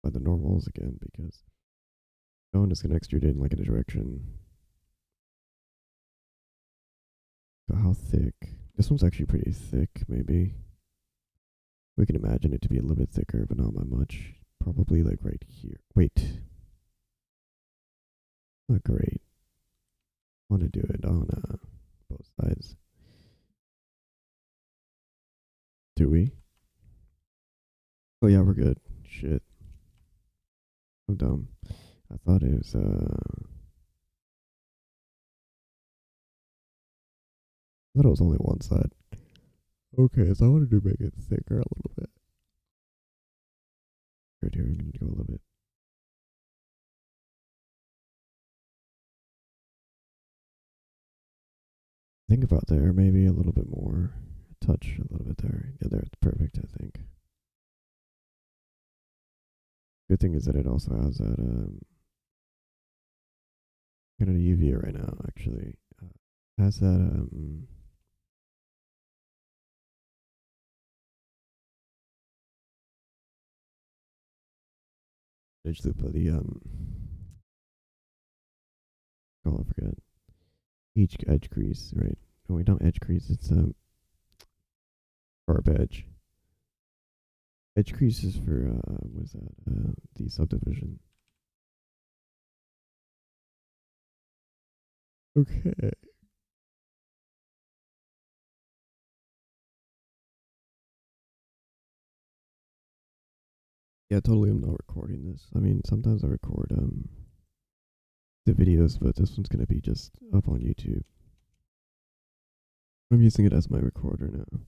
By the normals again because Stone is gonna extrude it in like in a direction. So how thick? This one's actually pretty thick, maybe. We can imagine it to be a little bit thicker, but not by much. Probably like right here. Wait. Not great. I want to do it on both sides. Do we? Oh yeah, we're good. Shit. I'm dumb. I thought it was I thought it was only one side. Okay, so I wanted to make it thicker a little bit. Right here, I'm gonna go a little bit. Think about there, maybe a little bit more. Touch a little bit there. Yeah, there, it's perfect, I think. Good thing is that it also has that kind of UV right now, actually. Has that edge loop of the oh, I forget. Each edge crease, right? No, wait, not edge crease, it's sharp edge. Edge crease is for what is that? The subdivision. Okay. Yeah, totally. I'm not recording this. I mean, sometimes I record the videos, but this one's gonna be just up on YouTube. I'm using it as my recorder now.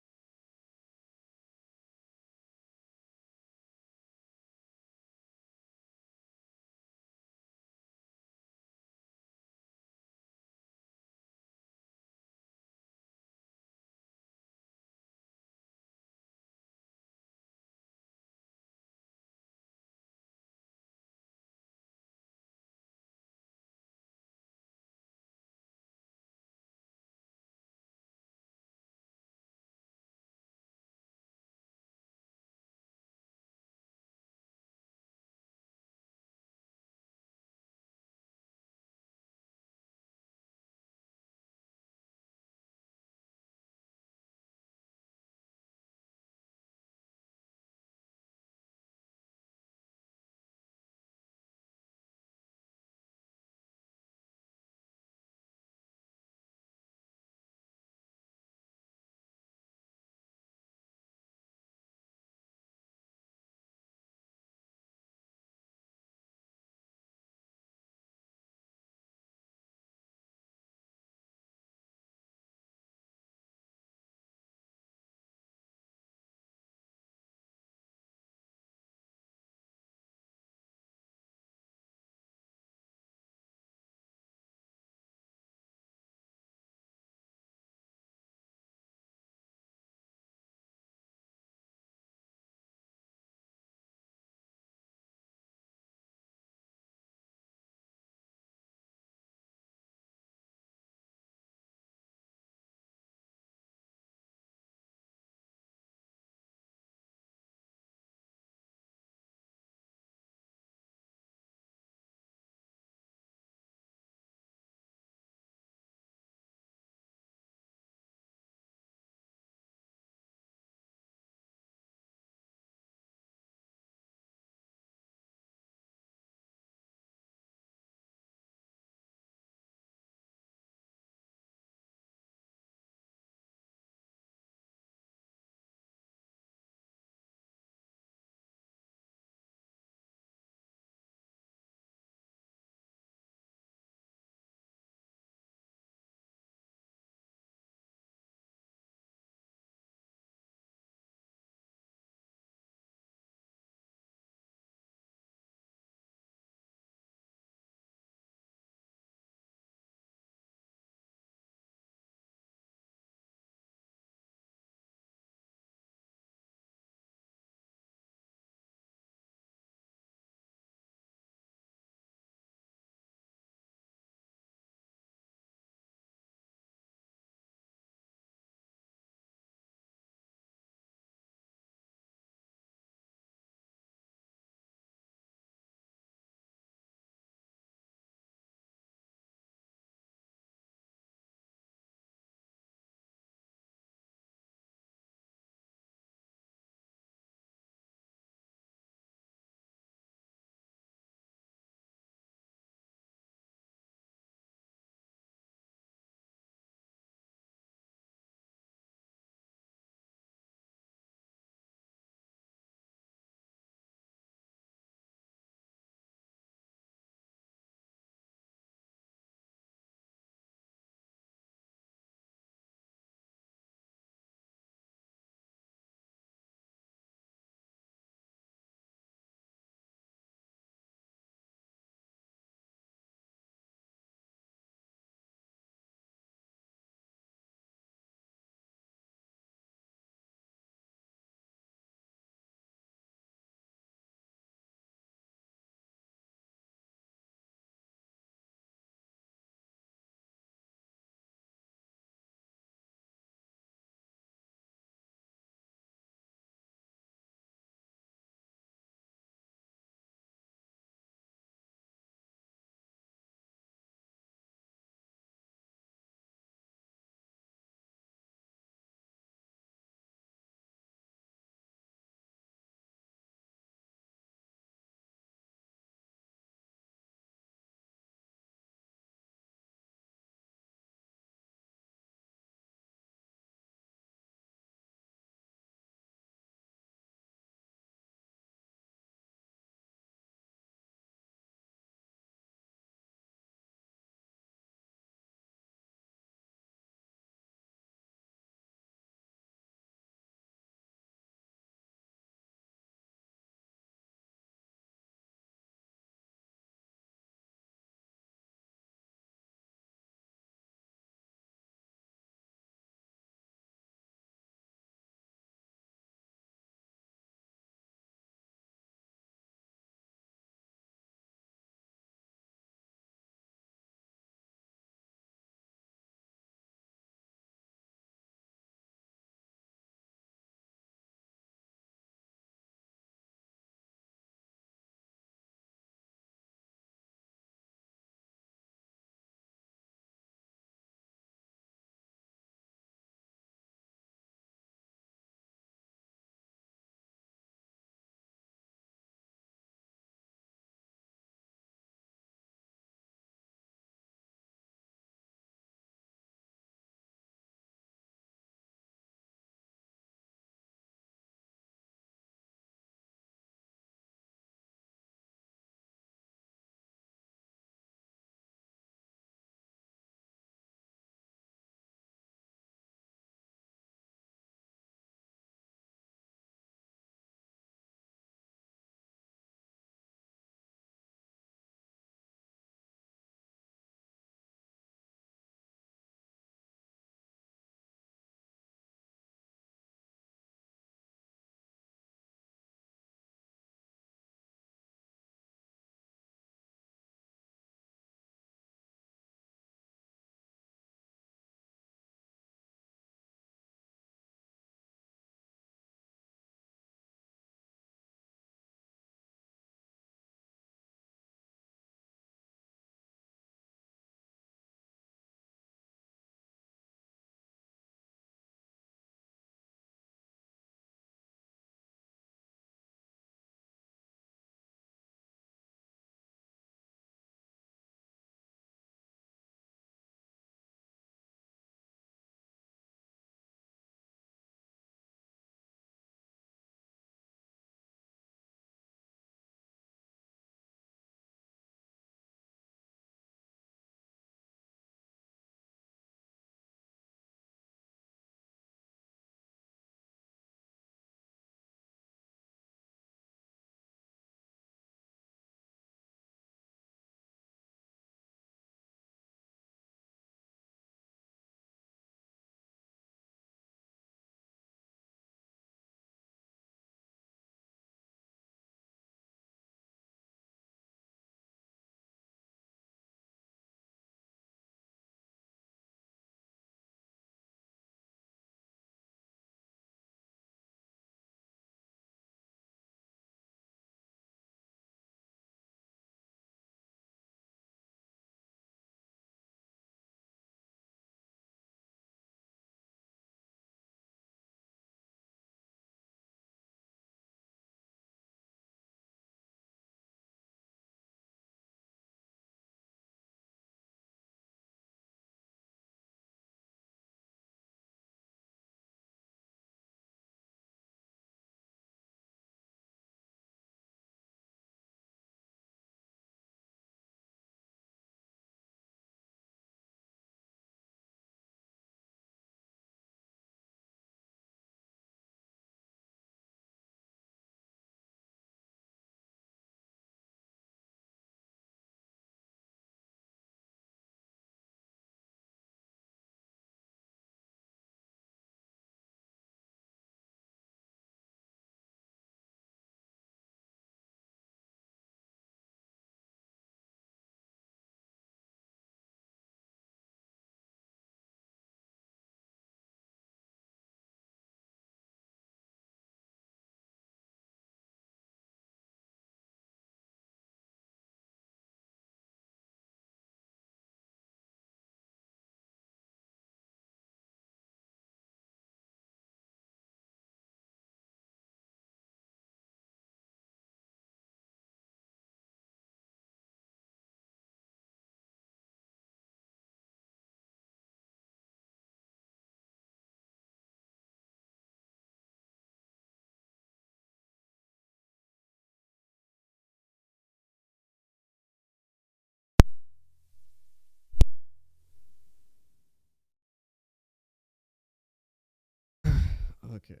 Okay.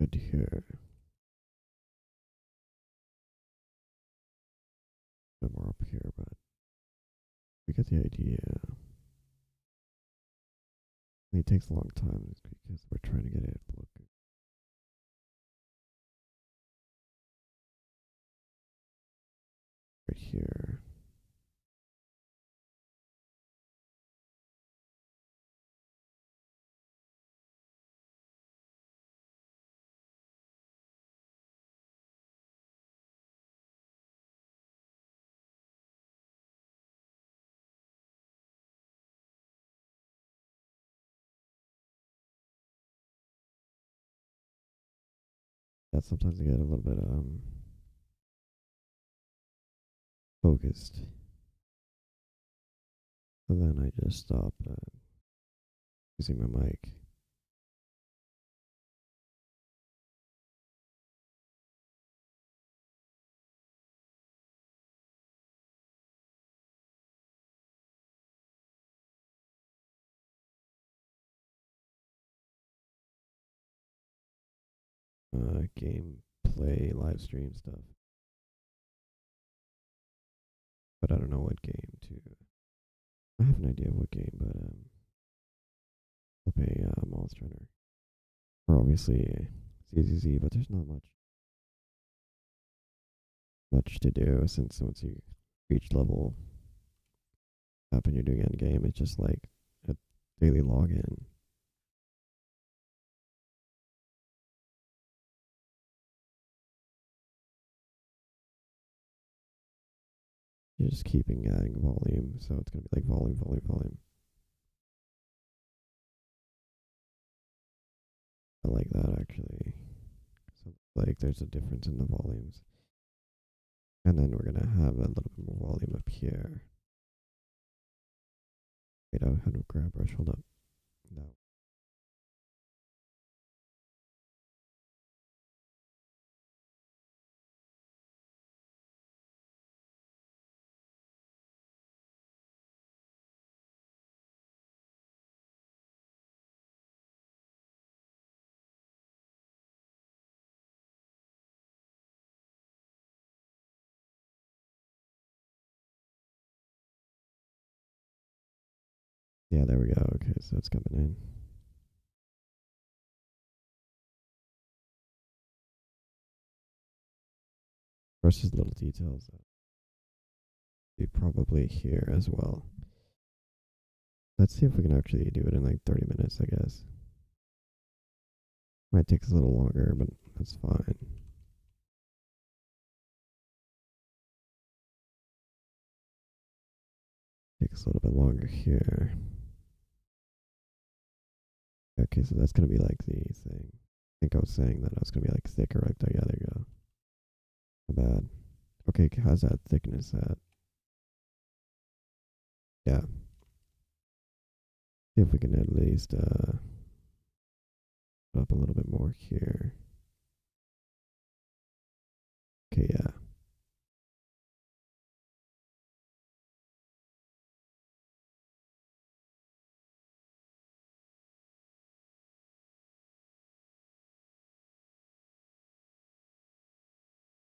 Good to hear. A bit more up here, but we get the idea. It takes a long time because we're trying to get it to look right here. Yeah, sometimes I get a little bit focused, and then I just stop using my mic. Gameplay live stream stuff, but I don't know what game to. I have an idea of what game, but I'll pay Monster Hunter, or obviously ZZZ, but there's not much to do since once you reach level up and you're doing end game, it's just like a daily login. You're just keeping adding volume, so it's gonna be like volume, volume, volume. I like that actually. So like there's a difference in the volumes. And then we're gonna have a little bit more volume up here. Wait, I had a grab brush, hold up. No. Yeah, there we go. Okay, so it's coming in. Versus little details that you probably hear as well. Let's see if we can actually do it in like 30 minutes, I guess. Might take us a little longer, but that's fine. Take us a little bit longer here. Okay, so that's gonna be like the thing. I think I was saying that I was gonna be like thicker right there. Yeah, there you go. Not bad. Okay, how's that thickness at? Yeah. See if we can at least put up a little bit more here. Okay, yeah.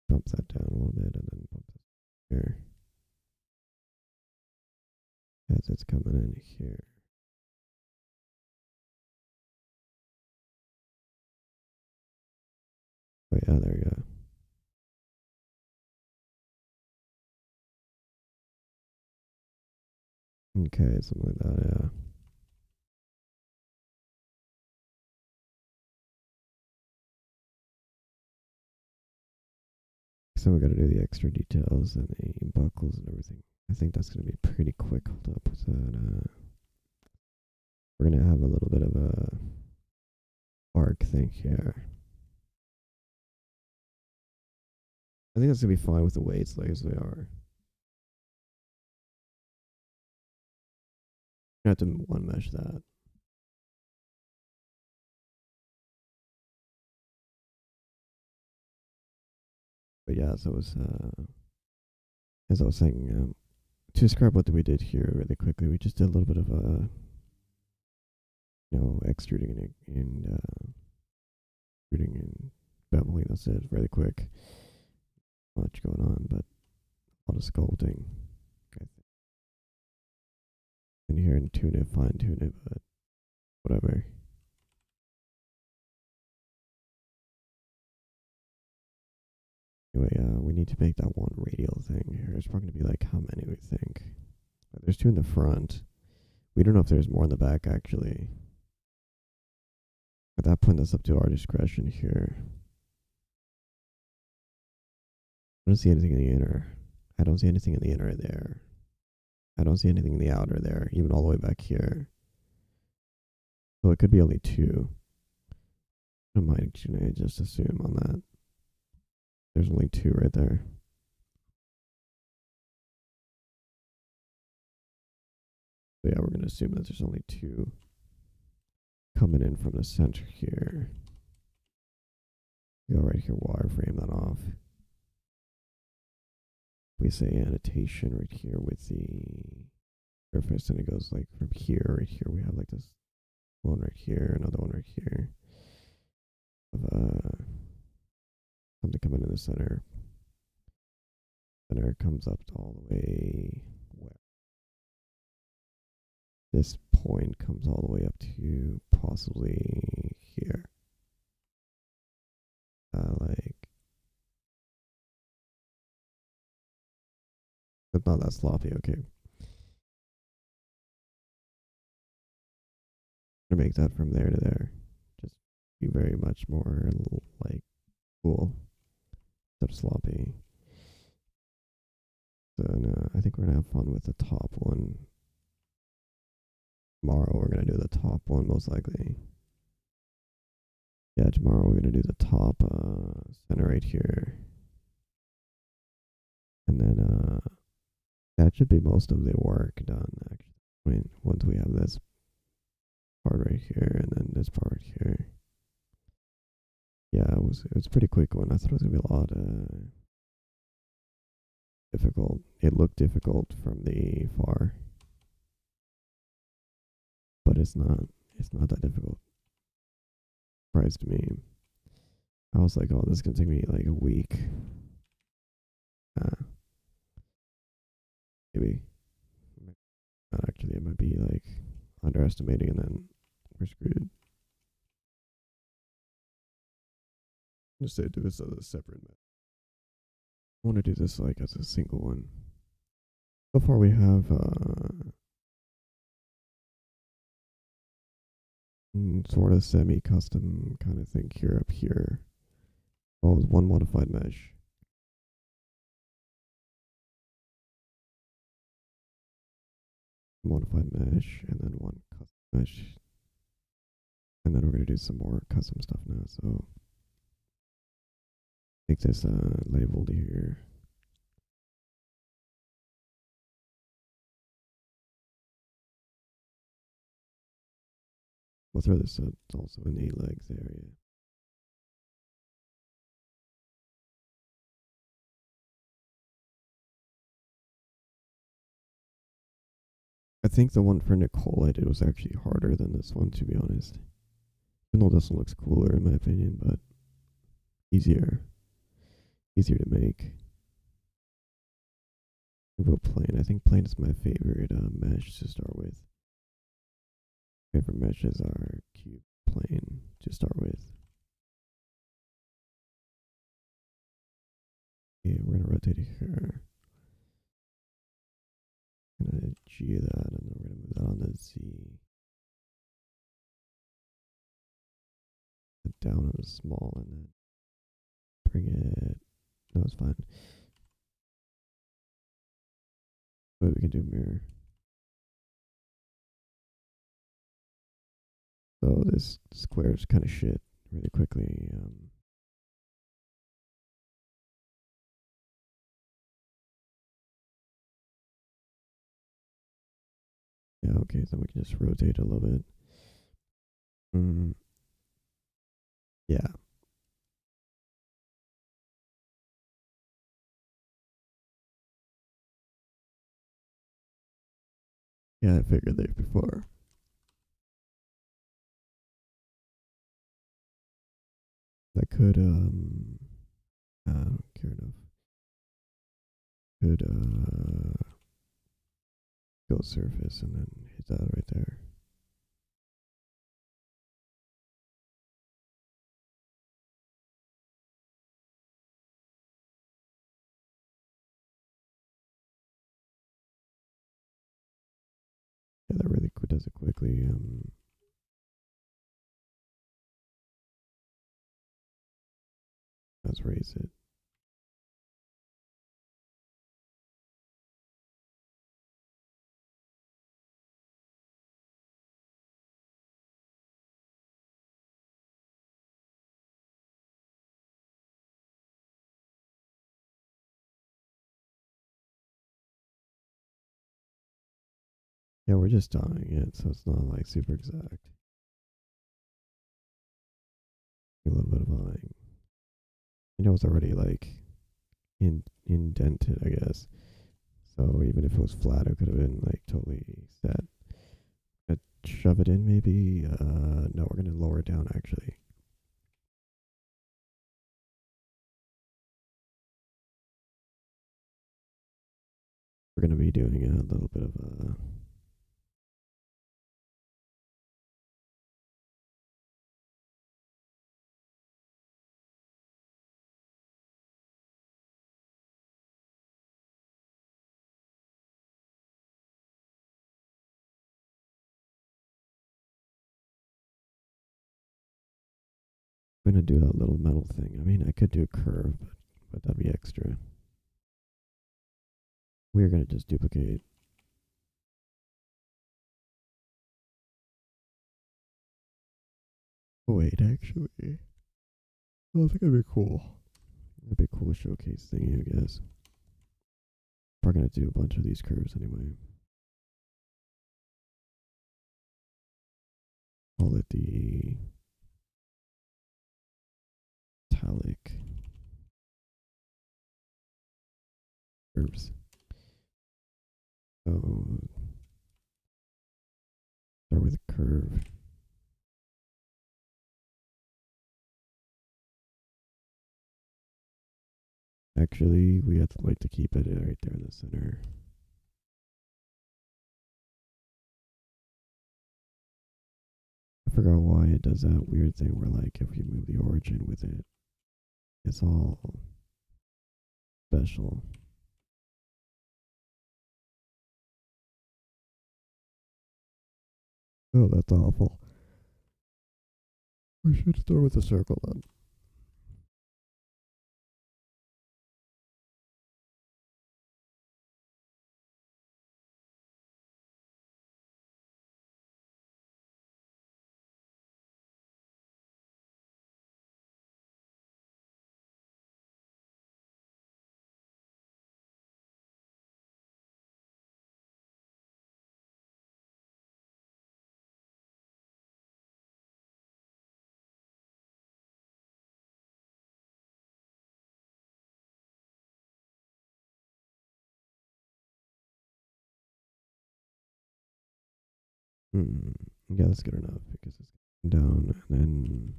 Bump that down a little bit and then bump this here. As it's coming in here. Oh yeah, there you go. Okay, something like that, yeah. So we gotta do the extra details and the buckles and everything. I think that's gonna be pretty quick. Hold up with that. We're gonna have a little bit of a arc thing here. I think that's gonna be fine with the weights like as they are. You have to one mesh that. But yeah, so it was as I was saying, to describe what we did here really quickly, we just did a little bit of a extruding extruding and beveling. That's it. Really quick. Much going on, but a lot of sculpting. Okay. In here and tune it, fine tune it, but whatever. Anyway, we need to make that one radial thing here. It's probably gonna be like how many we think. There's two in the front. We don't know if there's more in the back actually. At that point, that's up to our discretion here. I don't see anything in the inner. I don't see anything in the inner there. I don't see anything in the outer there, even all the way back here. So it could be only two. I might just assume on that. There's only two right there. So yeah, we're going to assume that there's only two coming in from the center here. Go right here, wireframe that off. We say annotation right here with the surface, and it goes like from here, right here. We have like this one right here, another one right here. Of something coming in the center. Center comes up all the way where this point comes all the way up to possibly here. Like, it's not that sloppy. Okay, I'm gonna make that from there to there. Just be very much more like cool instead of sloppy. So I think we're gonna have fun with the top one. Tomorrow we're gonna do the top one most likely. Yeah, tomorrow we're gonna do the top center right here. And then that should be most of the work done actually. I mean, once we have this part right here and then this part right here. Yeah, it was a pretty quick one. I thought it was gonna be a lot difficult. It looked difficult from the far, but it's not. It's not that difficult. Surprised me. I was like, oh, this is gonna take me like a week. Maybe. Not actually. It might be like underestimating, and then we're screwed. Just say do this as a separate method. I want to do this like as a single one. So far we have sort of semi-custom kind of thing here up here. Oh, with one modified mesh. Modified mesh, and then one custom mesh. And then we're going to do some more custom stuff now. So make this labeled here. We'll throw this also in the legs area. I think the one for Nicole I did was actually harder than this one, to be honest. Even though this one looks cooler in my opinion, but easier. Easier to make. We'll go plain. I think plain is my favorite mesh to start with. Favorite meshes are cube plain to start with. Okay, we're gonna rotate it here. Gonna G that, and then we're gonna move that on to Z. Down on the small, and then bring it. No, it's fine. But we can do mirror. So this square is kind of shit really quickly. Yeah, okay, then we can just rotate a little bit. Yeah. Yeah, I figured that before. Could I don't care enough. Could go surface and then hit that right there. Yeah, that really does it quickly. Let's raise it. Yeah, we're just dying it, so it's not like super exact. A little bit of eyeing. It's already like indented, I guess. So even if it was flat, it could have been like totally set. Shove it in, maybe. No, we're gonna lower it down actually. We're gonna be doing a little bit of a. I'm gonna do that little metal thing. I mean, I could do a curve, but that'd be extra. We're gonna just duplicate. Oh, wait, actually, I think that'd be cool. That'd be a cool showcase thingy, I guess. Probably gonna do a bunch of these curves anyway. Call it the metallic curves. So start with a curve. Actually, we have to like to keep it right there in the center. I forgot why it does that weird thing where like if you move the origin with it, it's all special. Oh, that's awful. We should start with a circle then. Mm, yeah, that's good enough because it's down and then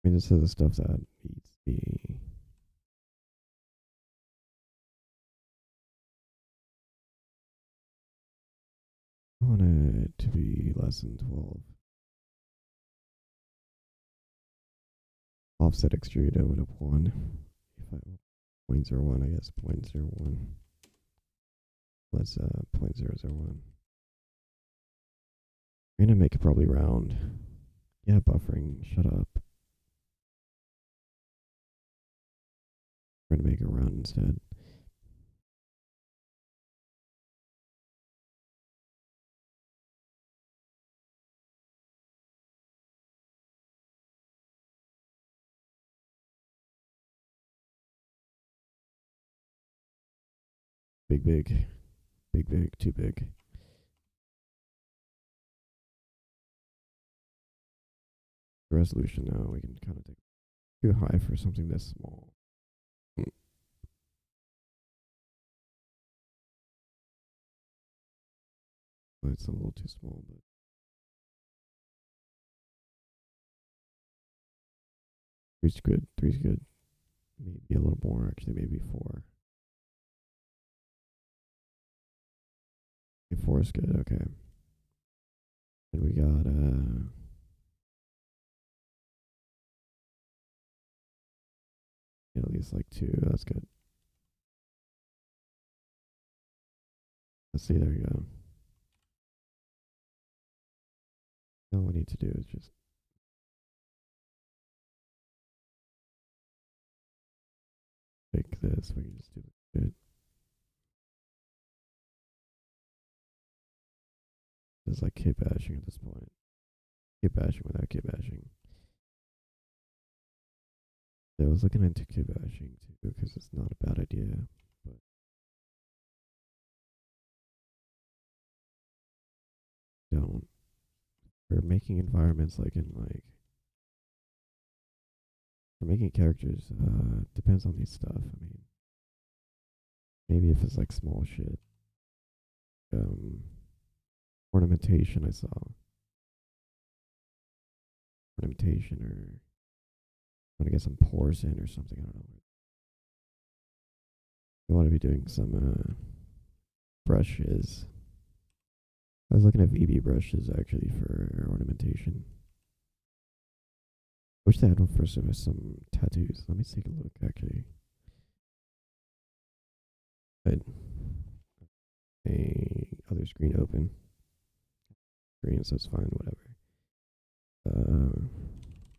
I mean this is the stuff that eats the I want it to be less than 12. Offset extrude I would have 1. If I 0.01, I guess 0.01. Let's 0.001. I'm gonna make it probably round. Yeah, buffering. Shut up. We're gonna make it round instead. Big, big. Big, big. Too big. The resolution now we can kind of take too high for something this small. It's a little too small, but Three's good. Three's good. Maybe a little more, actually. Maybe four. Okay, four is good. Okay. And we got at least like two. That's good. Let's see. There we go. All we need to do is just pick this. We can just do it. Just like keep bashing at this point. Keep bashing without keep bashing. So I was looking into keep bashing too because it's not a bad idea. But don't. For making environments like in like for making characters, depends on these stuff. I mean, maybe if it's like small shit. Ornamentation I saw. Ornamentation or I want to get some pores in or something. I don't know. I want to be doing some brushes. I was looking at VB brushes actually for ornamentation. I wish they had one for some tattoos. Let me take a look actually. But a other screen open. Screen, so it's fine, whatever.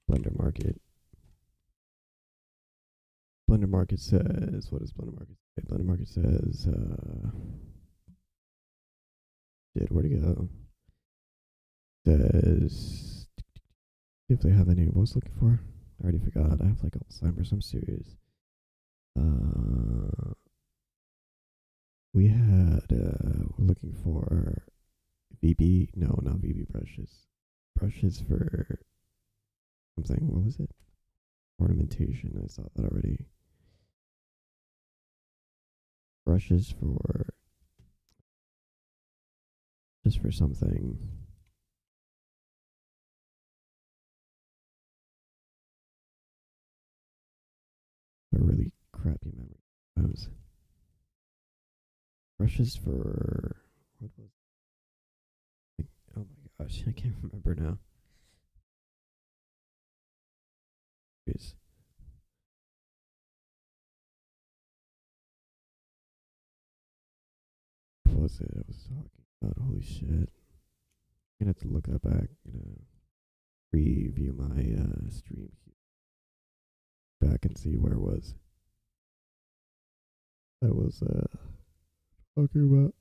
Blender Market. Blender Market says, what does Blender Market say? Blender Market says, where'd it go? Says, if they have any, what was I looking for? I already forgot. I have like Alzheimer's. I'm serious. We're looking for VB. No, not VB brushes. Brushes for something. What was it? Ornamentation. I saw that already. Brushes for just for something. A really crappy memory. Times. Brushes for what was it? Oh my gosh, I can't remember now. Jeez. What was it I was talking about? Holy shit. I'm gonna have to look that back, review my stream back and see where it was. I was talking about.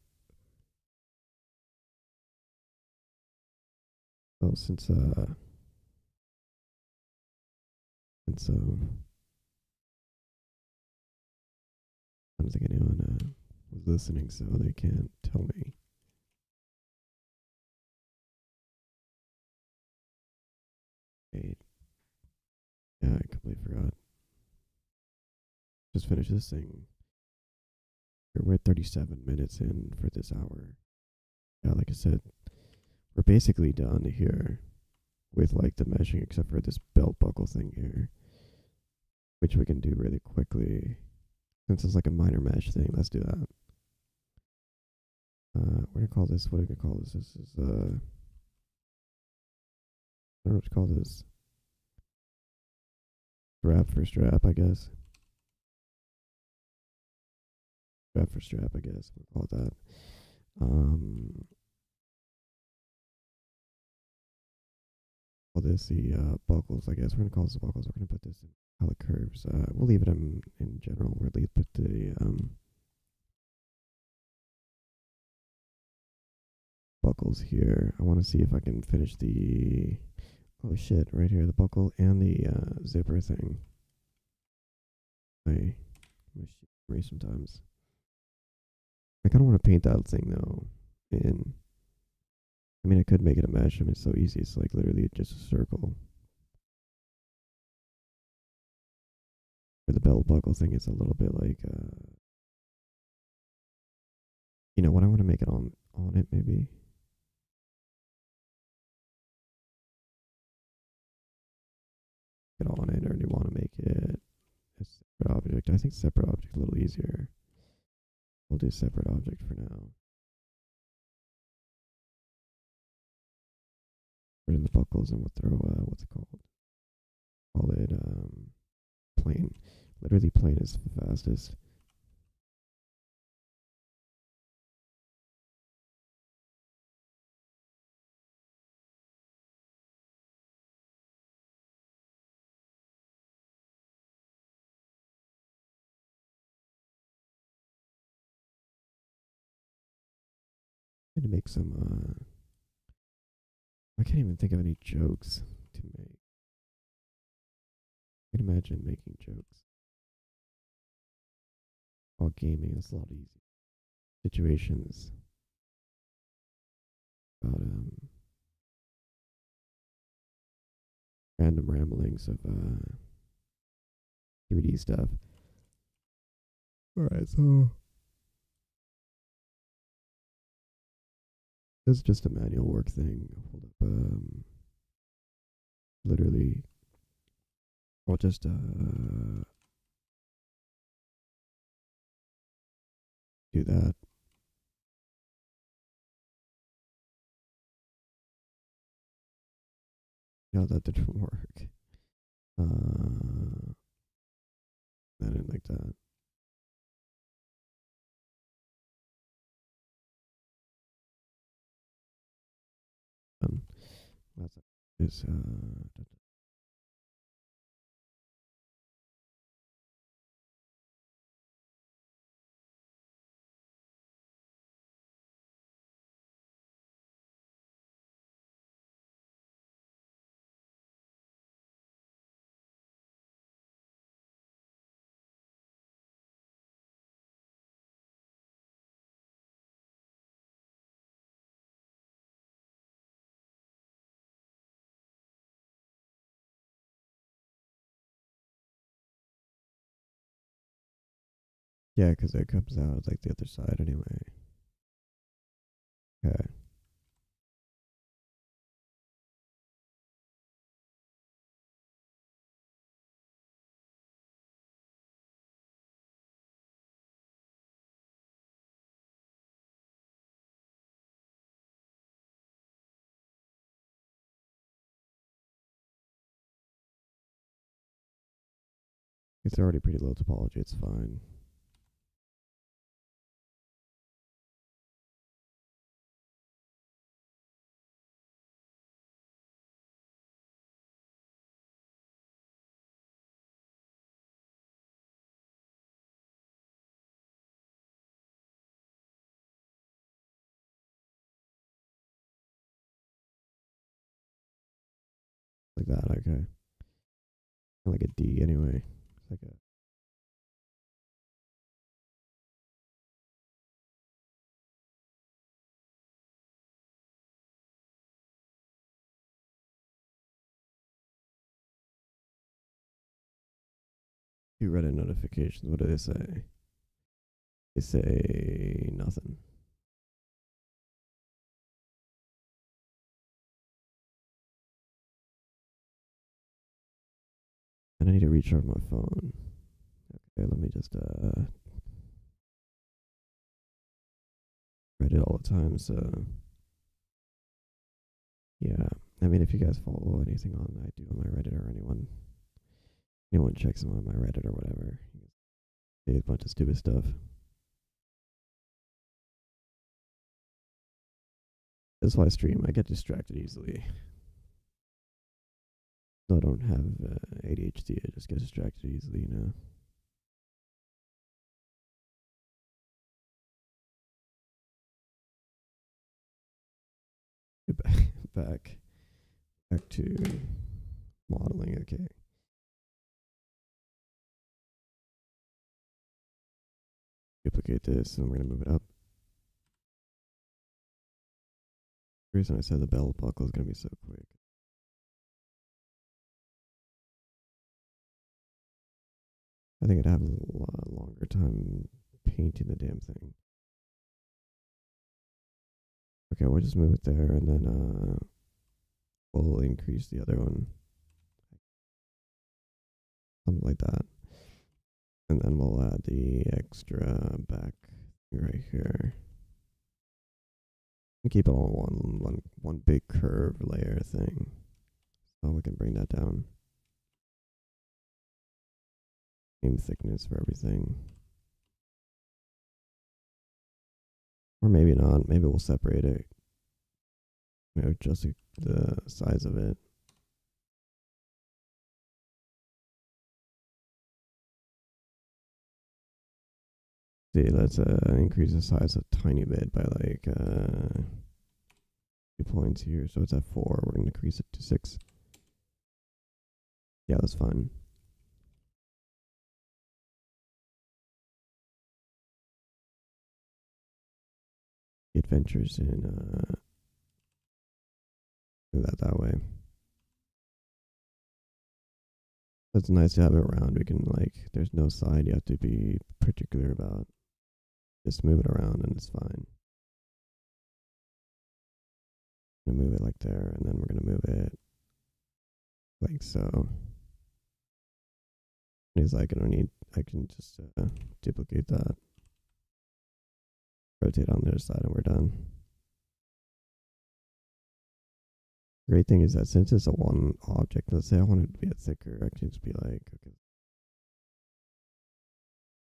Oh, since I don't think anyone was listening, so they can't tell me. Wait, yeah, I completely forgot. Just finish this thing. We're at 37 minutes in for this hour. Yeah, like I said, we're basically done here with like the meshing, except for this belt buckle thing here, which we can do really quickly. Since it's like a minor mesh thing, let's do that. We're gonna call this. What are we gonna call this? This is I don't know what to call this. Strap for strap, I guess. Strap for strap, I guess. We'll call it that. Call this the buckles, I guess. We're gonna call this the buckles. We're gonna put this in color curves. We'll leave it in general. We'll put the buckles here. I want to see if I can finish the oh shit right here, the buckle and the zipper thing. I me sometimes. I kind of want to paint that thing though. In I mean, I could make it a mesh. I mean, it's so easy. It's like literally just a circle. For the belt buckle thing, it's a little bit like what I want to make it on it maybe. Get on it, or do you want to Separate object. I think separate object a little easier. We'll do separate object for now. Put in the buckles and we'll throw what's it called? Call it plane. Literally plane is the fastest. I need to make some I can't even think of any jokes to make. I can imagine making jokes while gaming. That's a lot easier. Situations about random ramblings of 3D stuff. Alright, so it's just a manual work thing. Hold up, literally, I'll just do that. No, that didn't work. I didn't like that. That's is yeah, because it comes out like the other side anyway. Okay. It's already pretty low topology. It's fine. Like that. Okay. Like a D anyway. It's like a few Reddit notifications. What do they say? They say nothing. And I need to recharge my phone. Okay, let me just Reddit all the time. So yeah, I mean, if you guys follow anything on I do on my Reddit or anyone checks them on my Reddit or whatever, they say a bunch of stupid stuff. That's why I stream. I get distracted easily. I don't have ADHD. I just get distracted easily, you know. Get back, back to modeling. Okay. Duplicate this, and we're gonna move it up. The reason I said the belt buckle is gonna be so quick. I think I'd have a longer time painting the damn thing. Okay, we'll just move it there, and then we'll increase the other one, something like that. And then we'll add the extra back right here. And keep it all one big curve layer thing. So we can bring that down. Same thickness for everything. Or maybe not. Maybe we'll separate it. Adjust the size of it. See, let's increase the size a tiny bit by like 2 points here. So it's at 4. We're going to increase it to 6. Yeah, that's fine. The adventures in do that way. It's nice to have it around. We can like, there's no side you have to be particular about. Just move it around and it's fine. I'm gonna move it like there, and then we're gonna move it like so. It's like I can just duplicate that, rotate on the other side, and we're done. Great thing is that since it's a one object, let's say I want it to be a thicker, I can just be like, okay,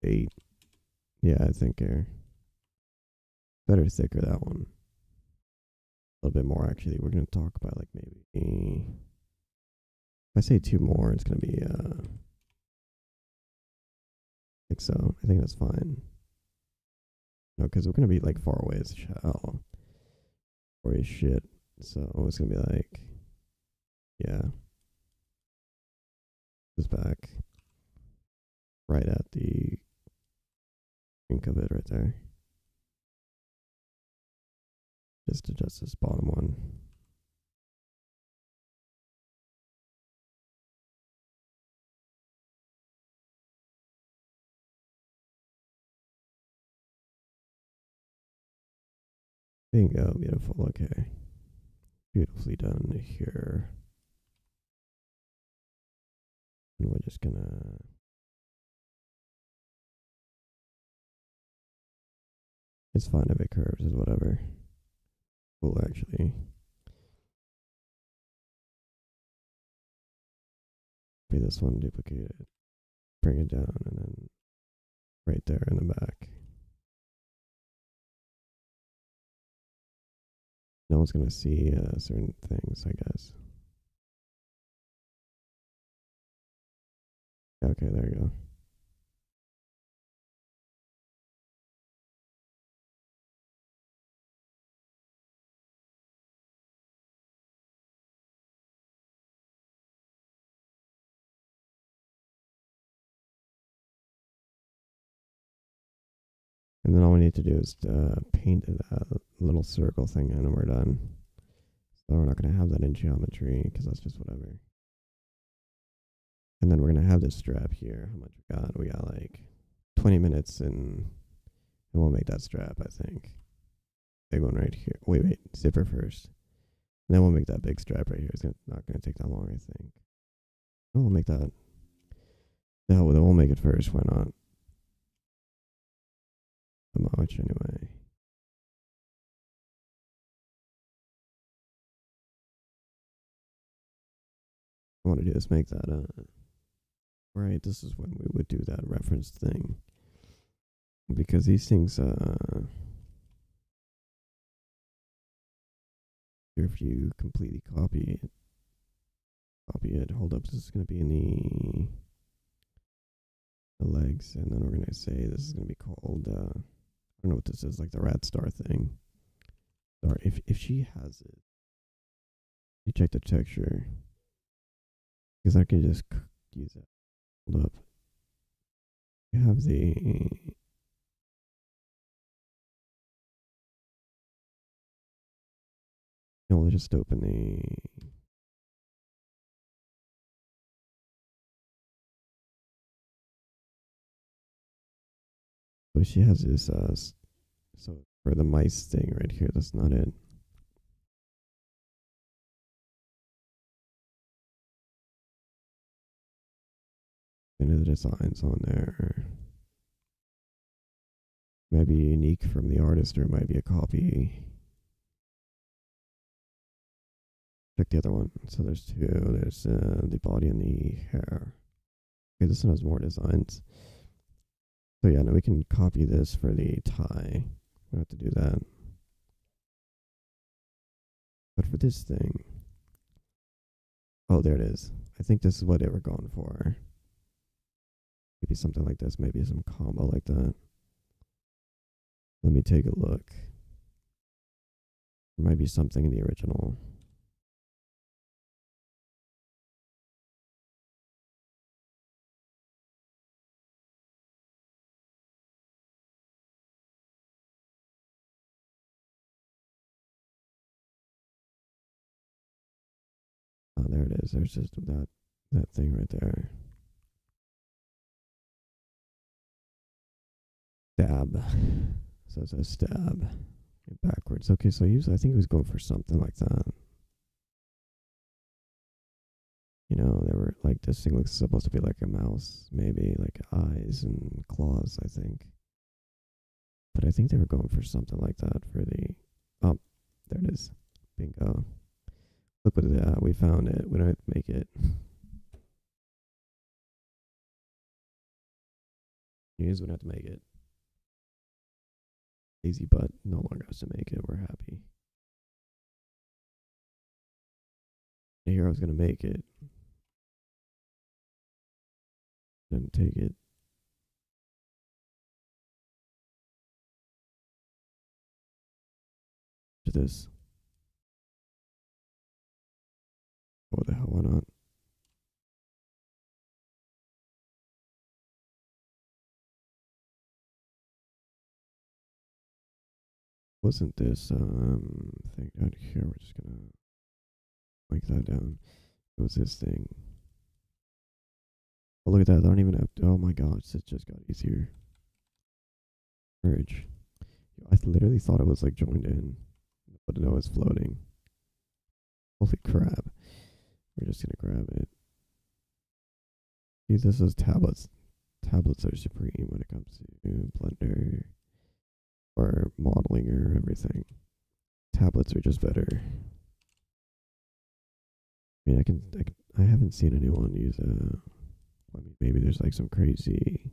8. Yeah, I think here. Better thicker, that one. A little bit more, actually. We're going to talk about, like, maybe... If I say 2 more, it's going to be, like so. I think that's fine. No, because we're going to be, like, far away as hell. Or as shit. So it's going to be like... Yeah. Just back. Right at the... Ink of it right there. Just adjust this bottom one. Bingo, beautiful, okay. Beautifully done here. And we're just gonna... It's fine if it curves, is whatever. Cool, actually. Be this one, duplicate it. Bring it down, and then right there in the back. No one's gonna see certain things, I guess. Okay, there you go. And then all we need to do is paint a little circle thing in and we're done. So we're not going to have that in geometry because that's just whatever. And then we're going to have this strap here. How much we got? We got like 20 minutes and we'll make that strap, I think. Big one right here. Wait, zipper first. And then we'll make that big strap right here. It's not going to take that long, I think. Oh, we'll make that. No, we'll make it first. Why not? So much anyway. I want to do is make that right. This is when we would do that reference thing because these things if you completely copy it, hold up, this is going to be in the legs, and then we're going to say this is going to be called I don't know what this is, like the rat star thing. Or if she has it, you check the texture because I can just use it. Hold up, we have the we'll just open the so she has this so for the mice thing right here, that's not it. Any of the designs on there might be unique from the artist, or it might be a copy. Check the other one. So there's two. There's the body and the hair. Okay, this one has more designs. So yeah, now we can copy this for the tie. We have to do that. But for this thing, oh, there it is. I think this is what they were going for. Maybe something like this. Maybe some combo like that. Let me take a look. There might be something in the original. Oh, there it is. There's just that thing right there. Stab. So it says stab. Backwards. Okay, so I think he was going for something like that. You know, they were like, this thing looks supposed to be like a mouse, maybe like eyes and claws, I think. But I think they were going for something like that for the. Oh, there it is. Bingo. Look what we found it. We don't have to make it. News, we don't have to make it. Lazy butt no longer has to make it. We're happy. Here I was gonna make it. Then take it. To this. What the hell? Why not? Wasn't this thing down here? We're just gonna break that down. It was this thing. Oh, look at that. I don't even have to. Oh my gosh, it just got easier. Merge. I literally thought it was like joined in, but no, it's floating. Holy crap. We're just gonna grab it. See, this is tablets. Tablets are supreme when it comes to Blender or modeling or everything. Tablets are just better. I mean, I haven't seen anyone use I mean, maybe there's like some crazy.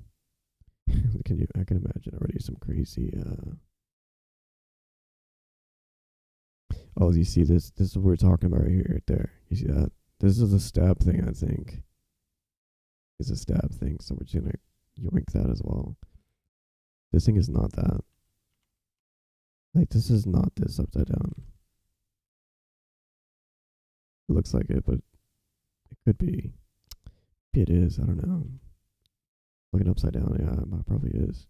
I can imagine already some crazy. Oh, you see this? This is what we're talking about right here, right there. You see that? This is a stab thing, I think. It's a stab thing, so we're just gonna yoink that as well. This thing is not that. Like, this is not this upside down. It looks like it, but it could be. Maybe it is. I don't know. Looking upside down, yeah, it probably is.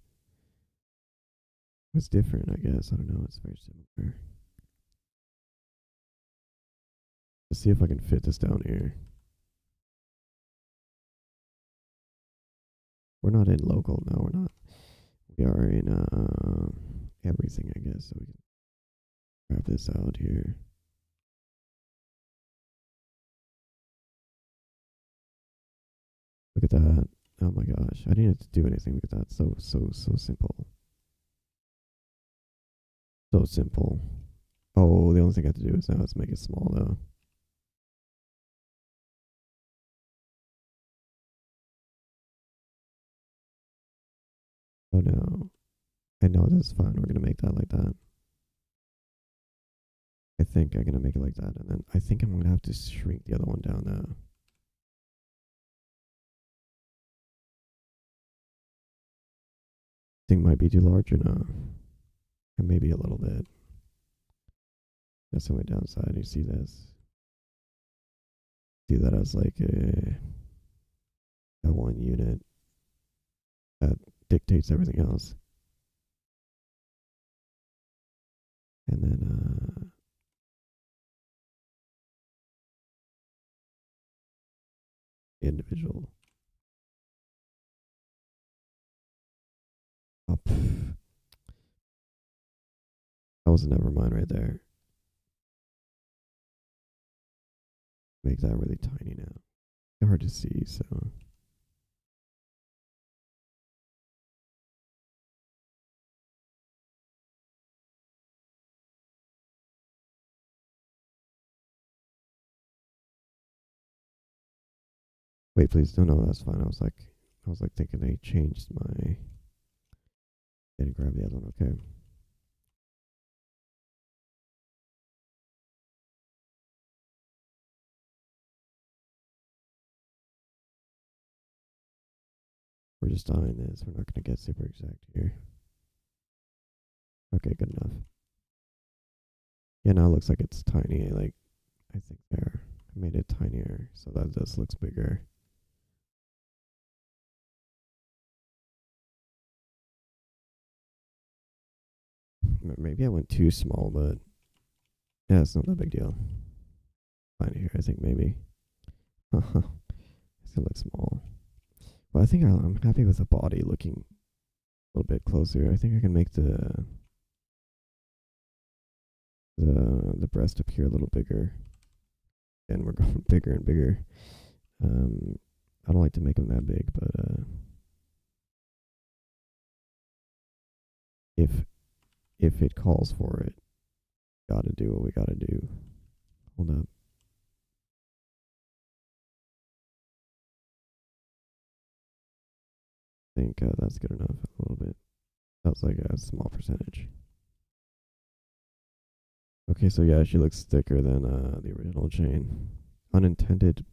It's different, I guess. I don't know. It's very similar. Let's see if I can fit this down here. We're not in local. No, we're not. We are in everything, I guess. So we can grab this out here. Look at that. Oh my gosh. I didn't have to do anything. Look at that. So simple. So simple. Oh, the only thing I have to do is now is make it small though. Oh no. I know that's fine. We're gonna make that like that. I think I'm gonna make it like that, and then I think I'm gonna have to shrink the other one down now. Thing might be too large or not. And maybe a little bit. That's the only downside. You see this? See that as like a one unit that dictates everything else. And then individual up. That was a never mind right there. Make that really tiny now. Hard to see, so Wait, please. No, no, that's fine. I was like thinking they changed my. Didn't grab the other one. Okay. We're just eyeing this. We're not gonna get super exact here. Okay, good enough. Yeah, now it looks like it's tiny. Like I think there, I made it tinier, so that this looks bigger. Maybe I went too small, but yeah, it's not that big deal. Fine here, I think maybe. It's gonna look small. But I think I'm happy with the body looking a little bit closer. I think I can make the breast appear a little bigger. And we're going bigger and bigger. I don't like to make them that big, but if if it calls for it, gotta do what we gotta do. Hold up. I think that's good enough. A little bit. That's like a small percentage. Okay, so yeah, she looks thicker than the original Jane. Unintended,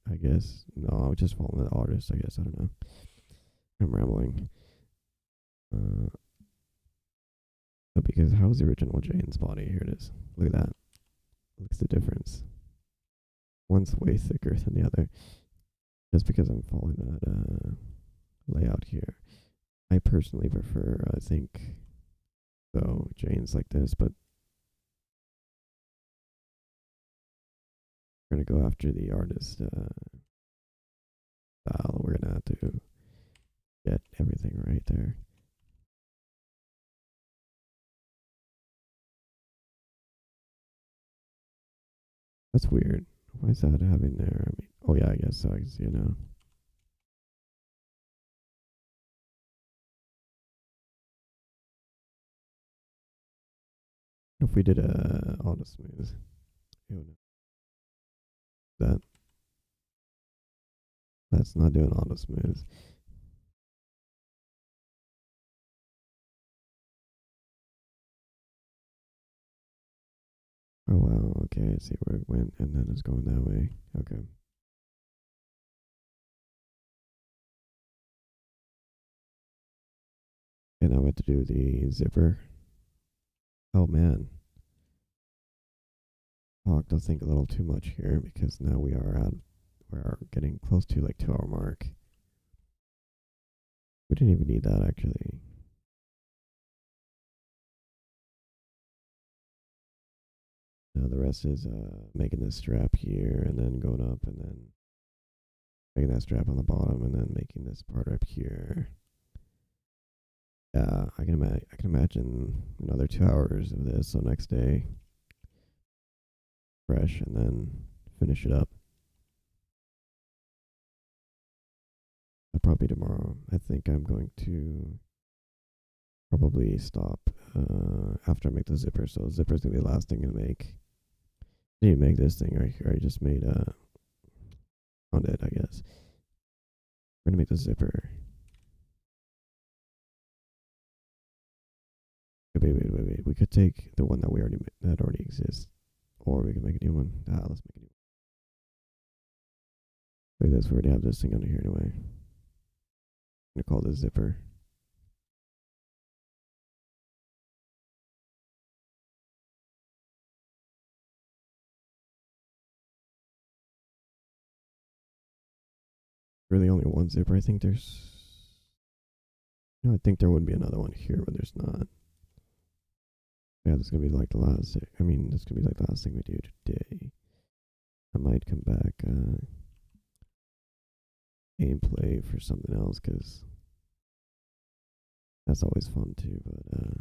I guess. No, I was just following the artist. I guess I don't know. I'm rambling. Uh, because how's the original Jane's body? Here it is. Look at that. Look at the difference. One's way thicker than the other. Just because I'm following that layout here. I personally prefer, I think, so Jane's like this, but we're gonna go after the artist style. We're gonna have to get everything right there. That's weird. Why is that having there? I mean, oh yeah, I guess so. I can see it now. If we did a auto smooth, it would that that's not doing auto smooth. Oh wow, okay, I see where it went, and then it's going that way. Okay. And now we have to do the zipper. Oh man, I'll have to think a little too much here because now we are getting close to like 2 hour mark. We didn't even need that actually. Now the rest is making this strap here and then going up and then making that strap on the bottom and then making this part up here. Yeah, I can imagine another 2 hours of this. So next day, fresh, and then finish it up. Probably tomorrow. I think I'm going to probably stop after I make the zipper. So zipper's gonna be the last thing to make. I need to make this thing right here. I just made on it, I guess. We're gonna make the zipper. Wait. We could take the one that we already that already exists, or we can make a new one. Let's make a new one. Wait, this we already have this thing under here anyway. I'm gonna call this zipper. Really, only one zipper. I think there's. No, I think there would be another one here, but there's not. Yeah, this is gonna be like the last. I mean, this is gonna be like the last thing we do today. I might come back gameplay for something else because that's always fun too. But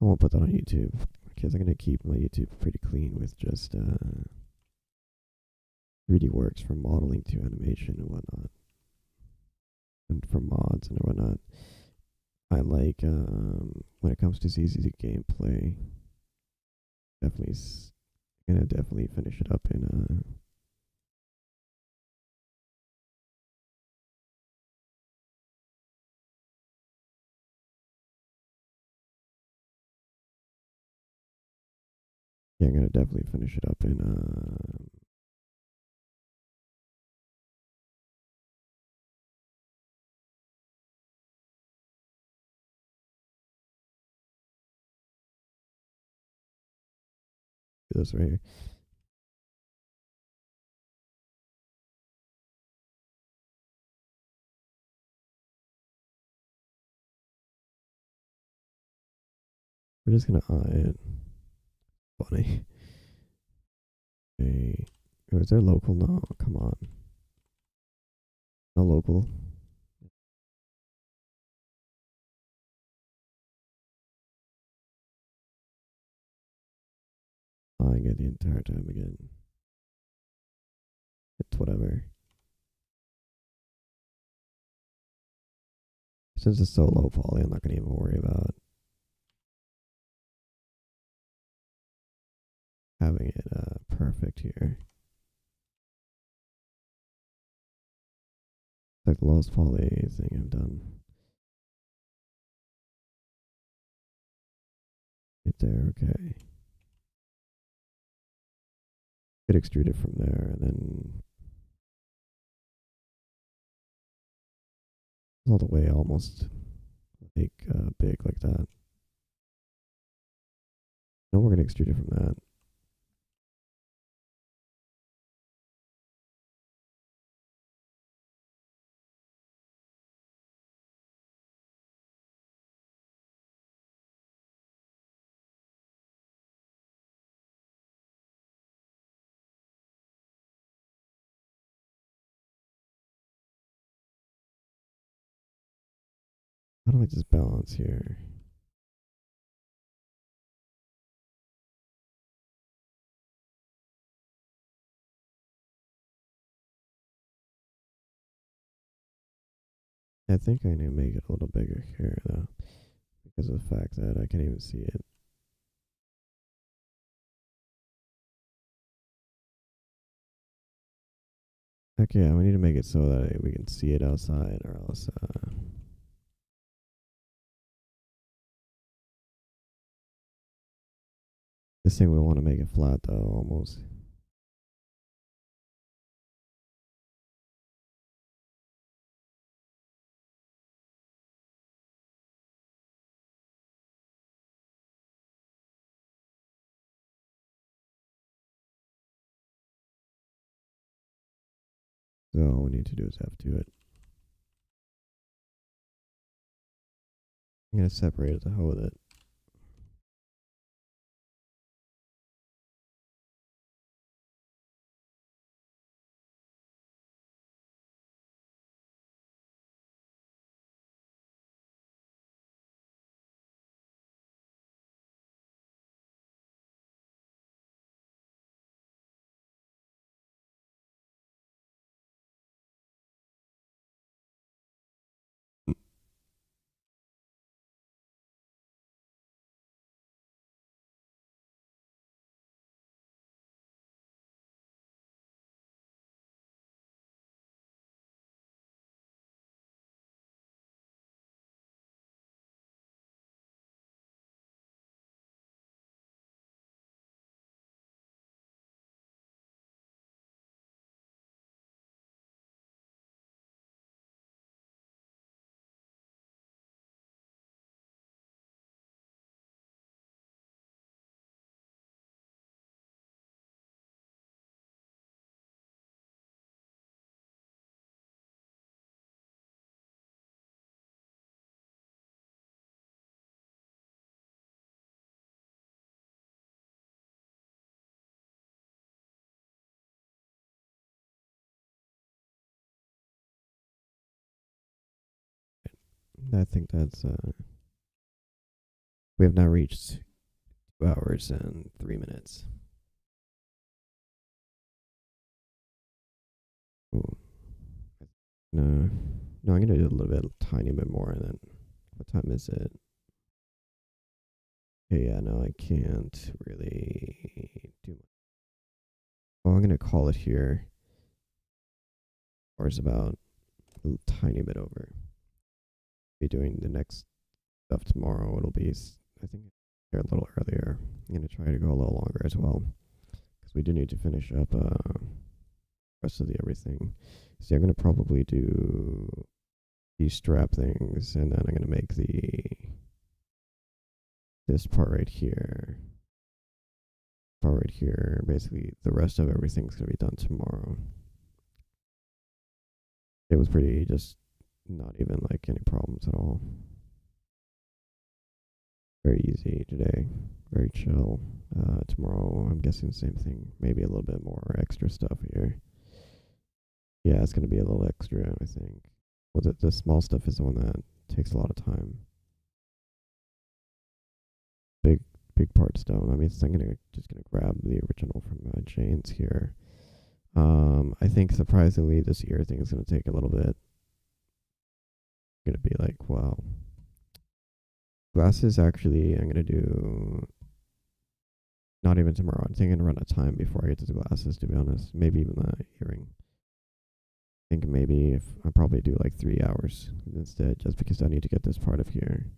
I won't put that on YouTube because I'm gonna keep my YouTube pretty clean with just 3D works from modeling to animation and whatnot, and from mods and whatnot. I like when it comes to ZZZ gameplay, definitely Gonna definitely finish it up in yeah, I'm gonna definitely finish it up in this right here. We're just gonna eye it. Funny. Hey, oh, is there local? No, come on. No local. Eyeing it the entire time again. It's whatever. Since it's so low poly, I'm not gonna even worry about having it perfect here. It's like the lowest poly thing I've done. Right there, okay. Could extrude it from there and then all the way almost like big like that. No, we're gonna extrude it from that. I don't like this balance here. I think I need to make it a little bigger here though, because of the fact that I can't even see it. Okay, we need to make it so that we can see it outside, or else this thing we want to make it flat though, almost. So all we need to do is F2 it. I'm gonna separate it to hell with it. I think that's we have now reached 2 hours and 3 minutes. Ooh. No, no, I'm gonna do a little bit, tiny bit more, and then what time is it? Okay, yeah, no, I can't really do much. Well, I'm gonna call it here. Or it's about a tiny bit over. Be doing the next stuff tomorrow. It'll be, I think, here a little earlier. I'm gonna try to go a little longer as well because we do need to finish up rest of the everything. See, I'm gonna probably do these strap things, and then I'm gonna make this part right here. Part right here. Basically, the rest of everything's gonna be done tomorrow. It was pretty just not even like any problems at all. Very easy today. Very chill. Tomorrow, I'm guessing the same thing. Maybe a little bit more extra stuff here. Yeah, it's gonna be a little extra, I think. Well, the small stuff is the one that takes a lot of time. Big big parts don't. I mean, I'm just gonna grab the original from Jane's here. I think surprisingly, this ear thing is gonna take a little bit. Gonna be like, wow. Glasses actually, I'm gonna do not even tomorrow. I think I'm gonna run out of time before I get to the glasses. To be honest, maybe even the earring. I think maybe if I probably do like 3 hours instead, just because I need to get this part of here.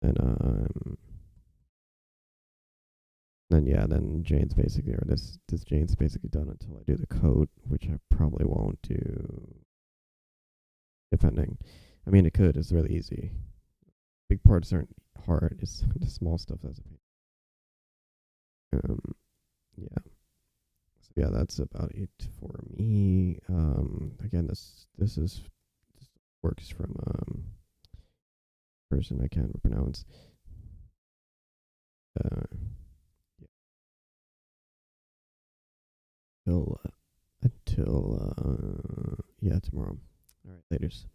And then yeah, then Jane's basically, or this Jane's basically done until I do the coat, which I probably won't do, depending. I mean, it could. It's really easy. Big parts aren't hard. It's the small stuff that's a pain. Yeah. So yeah, that's about it for me. Again, this works from person I can't pronounce. Uh, yeah, until yeah tomorrow. All right, later's.